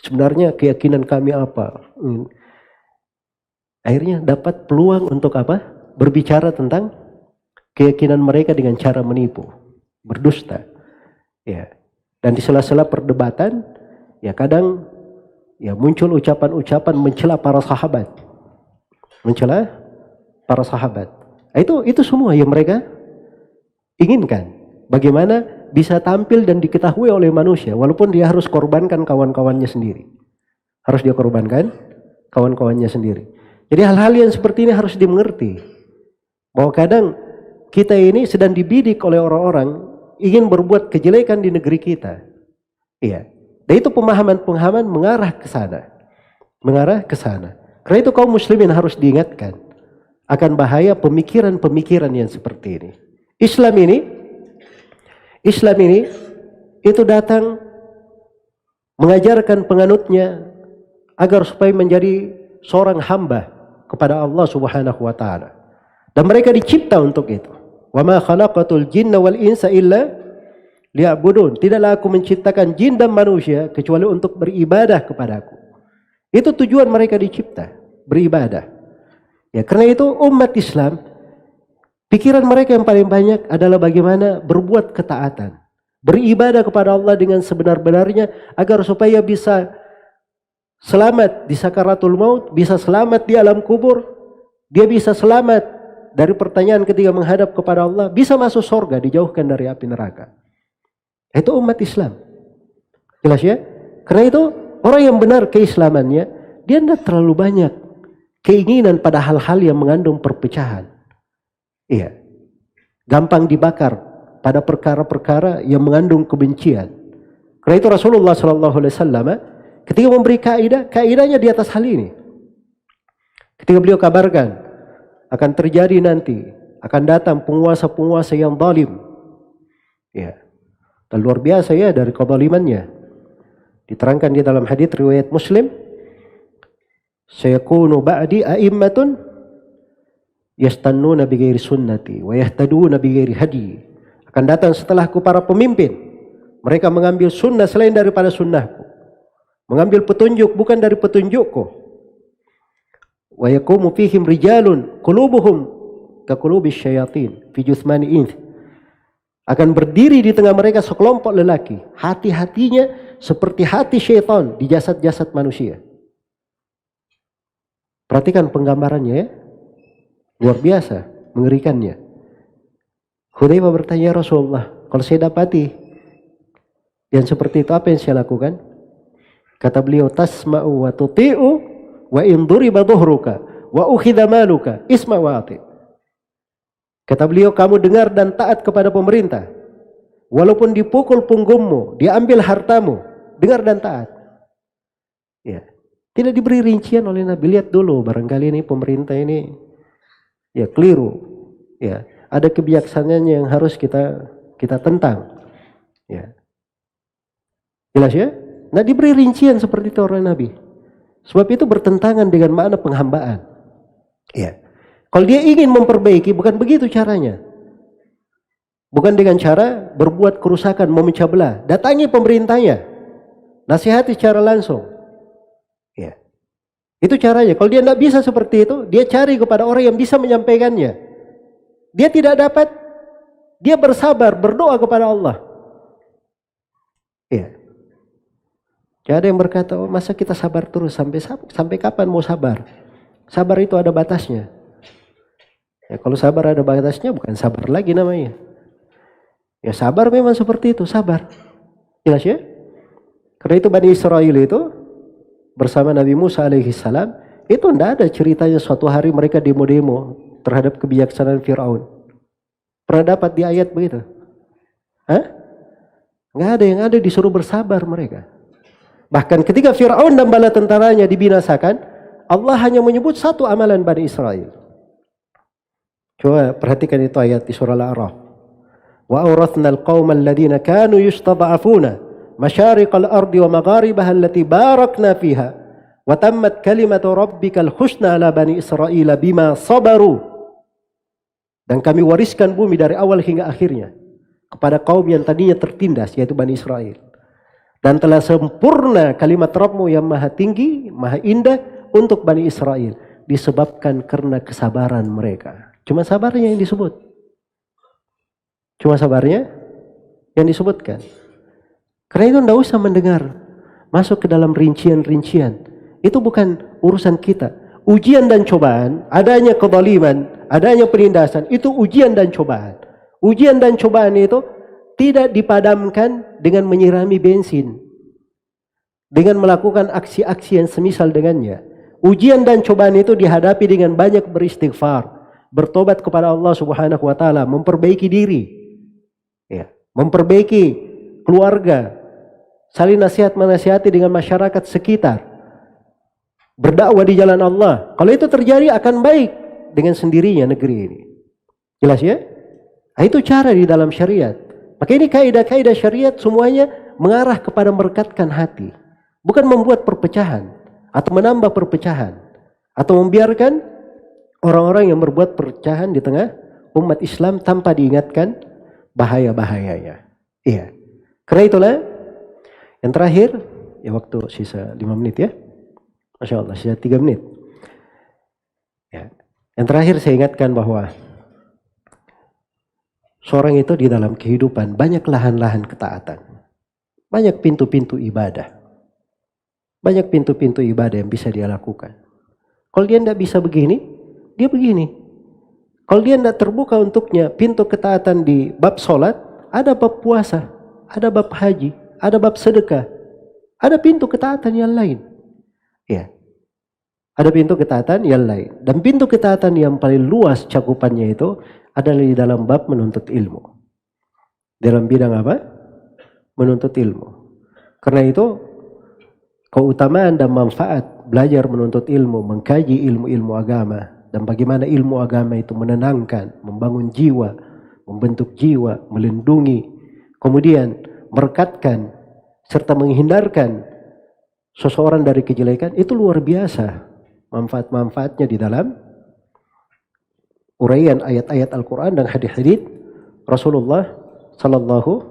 B: Sebenarnya keyakinan kami apa? Akhirnya dapat peluang untuk apa? Berbicara tentang keyakinan mereka dengan cara menipu, berdusta. Ya. Dan di sela-sela perdebatan, ya kadang ya muncul ucapan-ucapan mencela para sahabat. Mencela para sahabat. Itu semua yang mereka inginkan. Bagaimana bisa tampil dan diketahui oleh manusia walaupun dia harus korbankan kawan-kawannya sendiri. Harus dia korbankan kawan-kawannya sendiri. Jadi hal-hal yang seperti ini harus dimengerti. Bahwa kadang kita ini sedang dibidik oleh orang-orang ingin berbuat kejelekan di negeri kita. Iya. Dan itu pemahaman-pemahaman mengarah ke sana. Mengarah ke sana. Karena itu kaum muslimin harus diingatkan akan bahaya pemikiran-pemikiran yang seperti ini. Islam ini itu datang mengajarkan penganutnya agar supaya menjadi seorang hamba kepada Allah Subhanahu wa taala. Dan mereka dicipta untuk itu. Wa ma khalaqatul jinna wal insa illa liya'budun. Tidaklah aku menciptakan jin dan manusia kecuali untuk beribadah kepadaku. Itu tujuan mereka dicipta, beribadah. Ya, karena itu umat Islam pikiran mereka yang paling banyak adalah bagaimana berbuat ketaatan, beribadah kepada Allah dengan sebenar-benarnya agar supaya bisa selamat di sakaratul maut, bisa selamat di alam kubur, dia bisa selamat dari pertanyaan ketika menghadap kepada Allah, bisa masuk surga, dijauhkan dari api neraka. Itu umat Islam. Jelas ya? Karena itu orang yang benar keislamannya, dia tidak terlalu banyak keinginan pada hal-hal yang mengandung perpecahan. Iya. Gampang dibakar pada perkara-perkara yang mengandung kebencian. Karena itu Rasulullah SAW ketika memberi kaidahnya di atas hal ini. Ketika beliau kabarkan akan terjadi nanti, akan datang penguasa-penguasa yang zalim. Ya. Dan luar biasa ya dari kezalimannya. Diterangkan di dalam hadis riwayat Muslim, sayakunu ba'di a'immatun yastannuna bighairi sunnati wa yahtaduna bighairi hadi. Akan datang setelahku para pemimpin, mereka mengambil sunnah selain daripada sunnahku, mengambil petunjuk bukan dari petunjukku. Wa yaqumu fihim rijalun qulubuhum ka qulubis syayatin fi juthmani inth. Akan berdiri di tengah mereka sekelompok lelaki, hati-hatinya seperti hati syaitan di jasad-jasad manusia. Perhatikan penggambarannya ya. Luar biasa, mengerikannya. Hudzaifah bertanya, Rasulullah, kalau saya dapati yang seperti itu apa yang saya lakukan? Kata beliau, tasma'u wa tuti'u wa in duriba dhuhruka wa ukhidha maluka isma' wa ati'. Kata beliau, kamu dengar dan taat kepada pemerintah. Walaupun dipukul punggungmu, diambil hartamu, dengar dan taat. Ya. Tidak diberi rincian oleh Nabi. Lihat dulu, barangkali ini pemerintah ini ya keliru. Ya, ada kebijaksanaannya yang harus kita tentang. Ya. Jelas ya? Nah, diberi rincian seperti itu oleh Nabi. Sebab itu bertentangan dengan makna penghambaan. Ya. Kalau dia ingin memperbaiki, bukan begitu caranya. Bukan dengan cara berbuat kerusakan, memecah belah. Datangi pemerintahnya, nasihati secara langsung. Ya. Itu caranya. Kalau dia tidak bisa seperti itu, dia cari kepada orang yang bisa menyampaikannya. Dia tidak dapat, dia bersabar, berdoa kepada Allah. Ya. Tidak ada yang berkata, oh, masa kita sabar terus, sampai kapan mau sabar? Sabar itu ada batasnya. Ya, kalau sabar ada batasnya, bukan sabar lagi namanya. Ya sabar memang seperti itu, sabar. Jelas ya? Karena itu Bani Israel itu bersama Nabi Musa alaihi salam, itu tidak ada ceritanya suatu hari mereka demo-demo terhadap kebijaksanaan Fir'aun. Pernah dapat di ayat begitu? Hah? Nggak ada, yang ada disuruh bersabar mereka. Bahkan ketika Fir'aun dan bala tentaranya dibinasakan, Allah hanya menyebut satu amalan Bani Israel. Coba perhatikan itu ayat di surah Al-A'raf. Wa awrathna al-qauma alladhina kanu yustad'afuna masyariqal ardi wa magharibaha allati barakna fiha wa tammat kalimatu rabbikal husna ala bani Israila bima sabaru. Dan kami wariskan bumi dari awal hingga akhirnya kepada kaum yang tadinya tertindas, yaitu Bani Israel. Dan telah sempurna kalimat Rabbmu yang maha tinggi, maha indah untuk Bani Israel, disebabkan karena kesabaran mereka. Cuma sabarnya yang disebut. Cuma sabarnya yang disebutkan. Karena itu tidak usah mendengar masuk ke dalam rincian-rincian. Itu bukan urusan kita. Ujian dan cobaan, adanya kezaliman, adanya penindasan, itu ujian dan cobaan. Ujian dan cobaan itu tidak dipadamkan dengan menyirami bensin, dengan melakukan aksi-aksi yang semisal dengannya. Ujian dan cobaan itu dihadapi dengan banyak beristighfar, bertobat kepada Allah Subhanahu wa taala, memperbaiki diri. Ya, memperbaiki keluarga, saling nasihat menasihati dengan masyarakat sekitar, berdakwah di jalan Allah. Kalau itu terjadi akan baik dengan sendirinya negeri ini. Jelas ya? Nah, itu cara di dalam syariat. Maka ini kaidah-kaidah syariat semuanya mengarah kepada merekatkan hati, bukan membuat perpecahan atau menambah perpecahan atau membiarkan orang-orang yang berbuat perpecahan di tengah umat Islam tanpa diingatkan bahaya-bahayanya. Iya. Karena itulah yang terakhir, ya waktu sisa 5 menit ya. Masya Allah, sisa 3 menit. Ya. Yang terakhir saya ingatkan bahwa seorang itu di dalam kehidupan banyak lahan-lahan ketaatan. Banyak pintu-pintu ibadah. Banyak pintu-pintu ibadah yang bisa dia lakukan. Kalau dia tidak bisa begini, dia begini. Kalau dia tidak terbuka untuknya pintu ketaatan di bab sholat, ada bab puasa, ada bab haji, ada bab sedekah, ada pintu ketaatan yang lain. Ya, ada pintu ketaatan yang lain. Dan pintu ketaatan yang paling luas cakupannya itu adalah di dalam bab menuntut ilmu. Dalam bidang apa? Menuntut ilmu. Karena itu keutamaan dan manfaat belajar menuntut ilmu, mengkaji ilmu-ilmu agama, dan bagaimana ilmu agama itu menenangkan, membangun jiwa, membentuk jiwa, melindungi, kemudian merekatkan serta menghindarkan seseorang dari kejelekan, itu luar biasa manfaat-manfaatnya di dalam uraian ayat-ayat Al-Quran dan hadis-hadis Rasulullah Sallallahu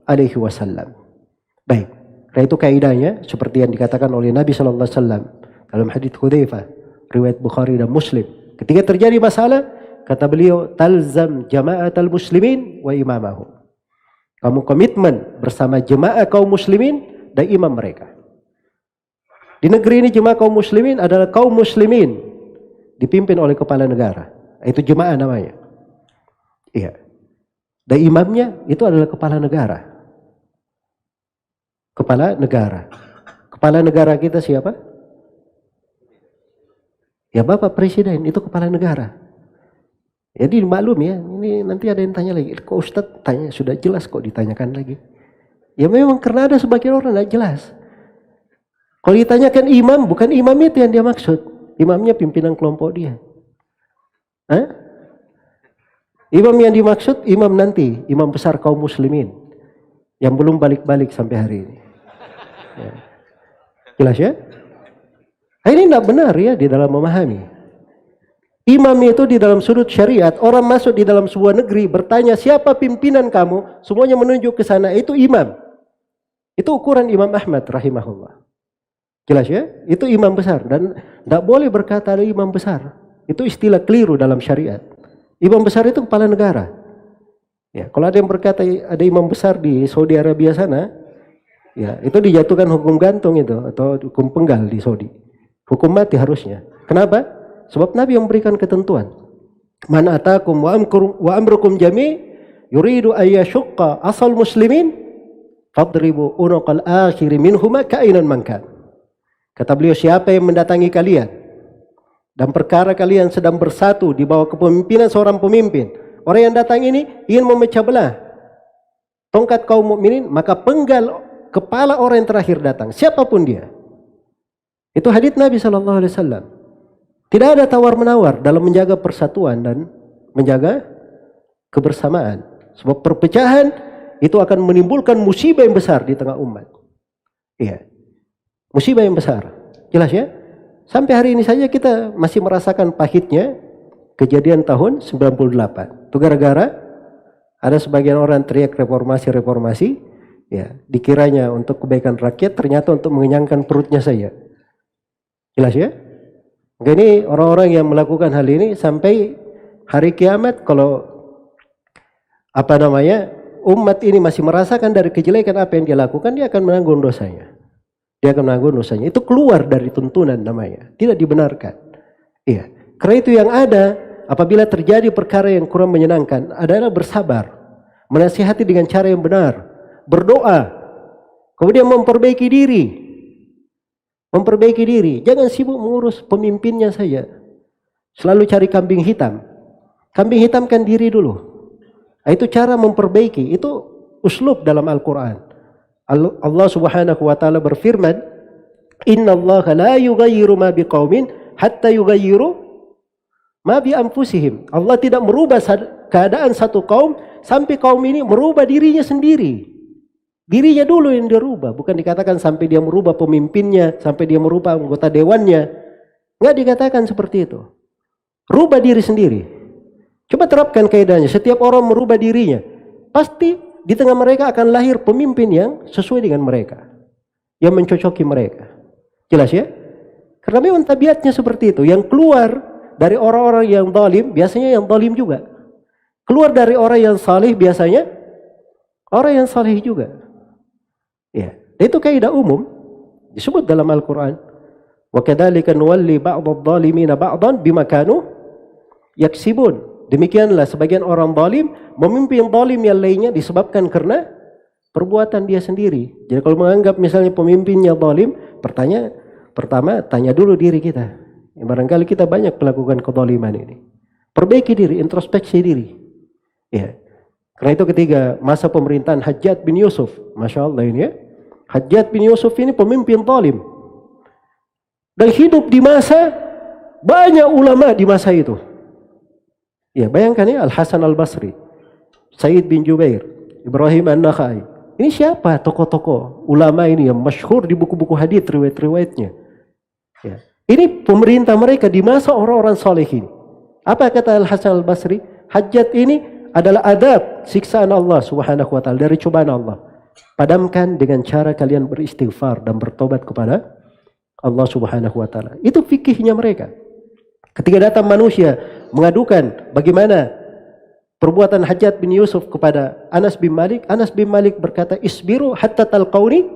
B: Alaihi Wasallam. Baik, karena itu kaidahnya seperti yang dikatakan oleh Nabi Sallallahu Alaihi Wasallam dalam hadis Hudzaifah, riwayat Bukhari dan Muslim. Ketika terjadi masalah, kata beliau, talzam jama'atal muslimin wa imamahum. Kamu komitmen bersama jemaah kaum muslimin dan imam mereka. Di negeri ini jemaah kaum muslimin adalah kaum muslimin dipimpin oleh kepala negara. Itu jemaah namanya. Iya. Dan imamnya itu adalah kepala negara. Kepala negara. Kepala negara kita siapa? Ya Bapak Presiden, itu kepala negara. Jadi maklum ya, ini nanti ada yang tanya lagi, kok Ustadz tanya, sudah jelas kok ditanyakan lagi. Ya memang karena ada sebagian orang tidak jelas. Kalau ditanyakan imam, bukan imam itu yang dia maksud. Imamnya pimpinan kelompok dia. Hah? Imam yang dimaksud, imam nanti, imam besar kaum muslimin. Yang belum balik-balik sampai hari ini. Ya. Jelas ya? Ini tidak benar ya di dalam memahami. Imam itu di dalam sudut syariat, orang masuk di dalam sebuah negeri bertanya siapa pimpinan kamu, semuanya menunjuk ke sana, itu imam. Itu ukuran Imam Ahmad rahimahullah. Jelas ya? Itu imam besar dan tidak boleh berkata ada imam besar. Itu istilah keliru dalam syariat. Imam besar itu kepala negara. Ya, kalau ada yang berkata ada imam besar di Saudi Arabia sana, ya itu dijatuhkan hukum gantung itu atau hukum penggal di Saudi. Hukum mati harusnya. Kenapa? Sebab Nabi yang memberikan ketentuan. Man atakum wa amrukum jami' yuridu ayyashqa asal muslimin fadribu unuqal akhiri minhuma kainan mankan. Kata beliau, siapa yang mendatangi kalian dan perkara kalian sedang bersatu di bawah kepemimpinan seorang pemimpin, orang yang datang ini ingin memecah belah tongkat kaum mukminin, maka penggal kepala orang yang terakhir datang, siapapun dia. Itu hadits Nabi sallallahu alaihi wasallam. Tidak ada tawar-menawar dalam menjaga persatuan dan menjaga kebersamaan. Sebab perpecahan itu akan menimbulkan musibah yang besar di tengah umat. Iya. Musibah yang besar. Jelas ya? Sampai hari ini saja kita masih merasakan pahitnya kejadian tahun 98. Itu gara-gara ada sebagian orang teriak reformasi, ya, dikiranya untuk kebaikan rakyat, ternyata untuk mengenyangkan perutnya saja. Jelas ya? Ini orang-orang yang melakukan hal ini sampai hari kiamat, kalau umat ini masih merasakan dari kejelekan apa yang dia lakukan, dia akan menanggung dosanya. Dia akan menanggung dosanya. Itu keluar dari tuntunan namanya, tidak dibenarkan. Iya. Karena itu yang ada apabila terjadi perkara yang kurang menyenangkan adalah bersabar, menasihati dengan cara yang benar, berdoa, kemudian memperbaiki diri. Memperbaiki diri, jangan sibuk mengurus pemimpinnya saja. Selalu cari kambing hitam. Kambing hitamkan diri dulu. Nah, itu cara memperbaiki, itu uslub dalam Al-Quran. Allah Subhanahu wa taala berfirman, "Inna Allah la yughayyiru ma biqaumin hatta yughayyiru ma bi anfusihim." Allah tidak merubah keadaan satu kaum sampai kaum ini merubah dirinya sendiri. Dirinya dulu yang dia rubah, bukan dikatakan sampai dia merubah pemimpinnya, sampai dia merubah anggota dewannya. Enggak dikatakan seperti itu. Rubah diri sendiri. Coba terapkan kaidahnya, setiap orang merubah dirinya, pasti di tengah mereka akan lahir pemimpin yang sesuai dengan mereka, yang mencocoki mereka. Jelas ya? Karena memang tabiatnya seperti itu. Yang keluar dari orang-orang yang zalim, biasanya yang zalim juga. Keluar dari orang yang salih, biasanya orang yang salih juga. Ya, itu kaidah umum disebut dalam Al-Quran. Wa kadzalika nuwalli ba'dadh-dhalimina ba'dhan bima kanu yaksibun. Demikianlah sebagian orang zalim memimpin zalim yang lainnya disebabkan karena perbuatan dia sendiri. Jadi kalau menganggap misalnya pemimpinnya zalim, pertama tanya dulu diri kita. Ya, barangkali kita banyak melakukan kezaliman ini. Perbaiki diri, introspeksi diri. Ya. Karena itu ketika masa pemerintahan Hajjaj bin Yusuf, Masya Allah ini ya, Hajjaj bin Yusuf ini pemimpin zalim. dan hidup di masa banyak ulama di masa itu. Ya, bayangkan ya, Al-Hasan Al-Basri, Said bin Jubair, Ibrahim An-Nakhai. Ini siapa tokoh-tokoh ulama ini yang masyhur di buku-buku hadits riwayat-riwayatnya. Ya. Ini pemerintah mereka di masa orang-orang soleh ini. Apa kata Al-Hasan Al-Basri? Hajat ini adalah adab, siksaan Allah Subhanahu wa taala, dari cobaan Allah. Padamkan dengan cara kalian beristighfar dan bertobat kepada Allah Subhanahu wa taala. Itu fikihnya mereka. Ketika datang manusia mengadukan bagaimana perbuatan Hajjaj bin Yusuf kepada Anas bin Malik berkata, "Isbiru hatta talqauni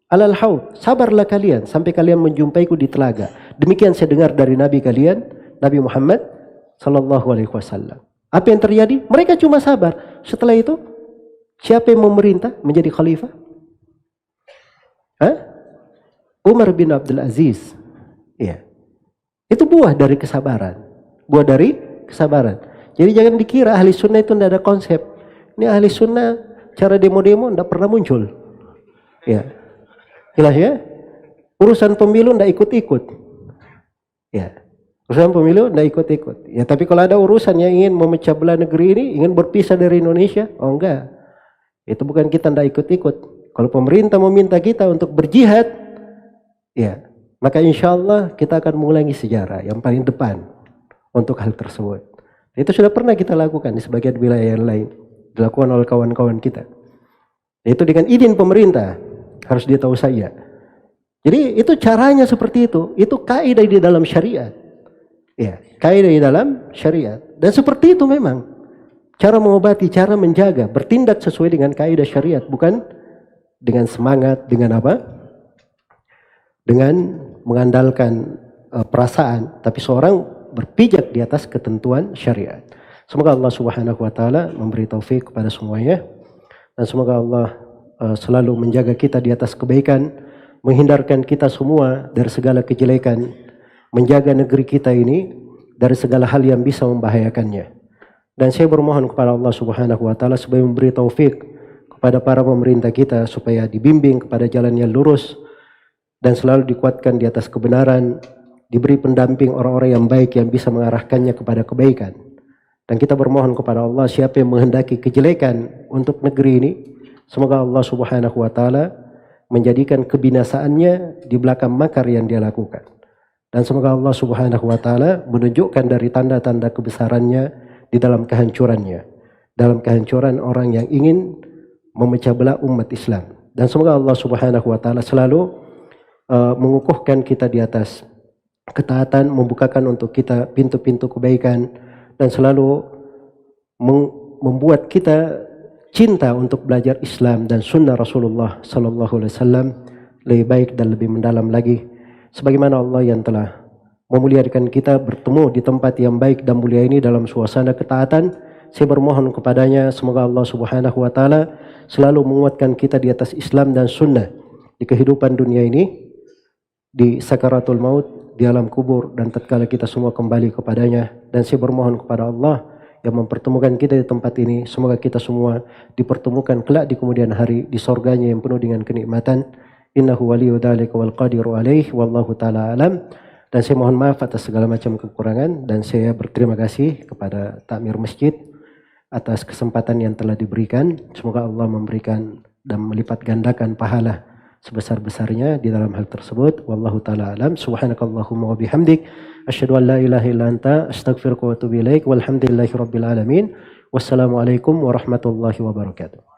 B: alal haud." Sabarlah kalian sampai kalian menjumpaiku di telaga. Demikian saya dengar dari Nabi kalian, Nabi Muhammad sallallahu alaihi wasallam. Apa yang terjadi? Mereka cuma sabar. Setelah itu, siapa yang memerintah menjadi khalifah? Umar bin Abdul Aziz. Iya. Itu buah dari kesabaran. Buah dari kesabaran. Jadi jangan dikira ahli sunnah itu tidak ada konsep. Ini ahli sunnah cara demo-demo tidak pernah muncul. Ya. Jelas ya? Urusan pemilu tidak ikut-ikut. Ya. Urusan pemilu tidak ikut-ikut. Ya, tapi kalau ada urusan yang ingin memecah belah negeri ini, ingin berpisah dari Indonesia, oh enggak. Itu bukan kita tidak ikut-ikut. Kalau pemerintah meminta kita untuk berjihad, ya, maka insya Allah kita akan mengulangi sejarah yang paling depan untuk hal tersebut. Itu sudah pernah kita lakukan di sebagian wilayah yang lain, dilakukan oleh kawan-kawan kita. Itu dengan izin pemerintah, harus dia tahu saja. Jadi itu caranya seperti itu. Itu kaidah di dalam syariat. Ya, kaidah di dalam syariat. Dan seperti itu memang cara mengobati, cara menjaga, bertindak sesuai dengan kaidah syariat, bukan dengan semangat, dengan apa? Dengan mengandalkan perasaan, tapi seorang berpijak di atas ketentuan syariat. Semoga Allah Subhanahu wa taala memberi taufik kepada semuanya, dan semoga Allah selalu menjaga kita di atas kebaikan, menghindarkan kita semua dari segala kejelekan, menjaga negeri kita ini dari segala hal yang bisa membahayakannya. Dan saya bermohon kepada Allah Subhanahu wa taala supaya memberi taufik kepada para pemerintah kita supaya dibimbing kepada jalan yang lurus dan selalu dikuatkan di atas kebenaran, diberi pendamping orang-orang yang baik yang bisa mengarahkannya kepada kebaikan. Dan kita bermohon kepada Allah, siapa yang menghendaki kejelekan untuk negeri ini, semoga Allah Subhanahu wa taala menjadikan kebinasaannya di belakang makar yang dia lakukan. Dan semoga Allah Subhanahu wa taala menunjukkan dari tanda-tanda kebesarannya di dalam kehancurannya, dalam kehancuran orang yang ingin memecah belah umat Islam. Dan semoga Allah Subhanahu wa taala selalu mengukuhkan kita di atas ketaatan, membukakan untuk kita pintu-pintu kebaikan, dan selalu membuat kita cinta untuk belajar Islam dan sunnah Rasulullah sallallahu alaihi wasallam lebih baik dan lebih mendalam lagi, sebagaimana Allah yang telah memuliakan kita bertemu di tempat yang baik dan mulia ini dalam suasana ketaatan. Saya bermohon kepadanya, semoga Allah Subhanahu wa taala selalu menguatkan kita di atas Islam dan sunnah di kehidupan dunia ini, di sakaratul maut, di alam kubur, dan tatkala kita semua kembali kepadanya. Dan saya bermohon kepada Allah yang mempertemukan kita di tempat ini, semoga kita semua dipertemukan kelak di kemudian hari di surganya yang penuh dengan kenikmatan. Innahu waliyyu dzalika wal qadiru alaih, wallahu taala alam. Dan saya mohon maaf atas segala macam kekurangan, dan saya berterima kasih kepada takmir masjid atas kesempatan yang telah diberikan. Semoga Allah memberikan dan melipat gandakan pahala sebesar-besarnya di dalam hal tersebut. Wallahu taala alam. Subhanakallahumma wa bihamdik, asyhadu an la ilaha illa anta, astaghfiruka wa atubu ilaik. Walhamdulillahirabbil alamin. Wassalamualaikum warahmatullahi wabarakatuh.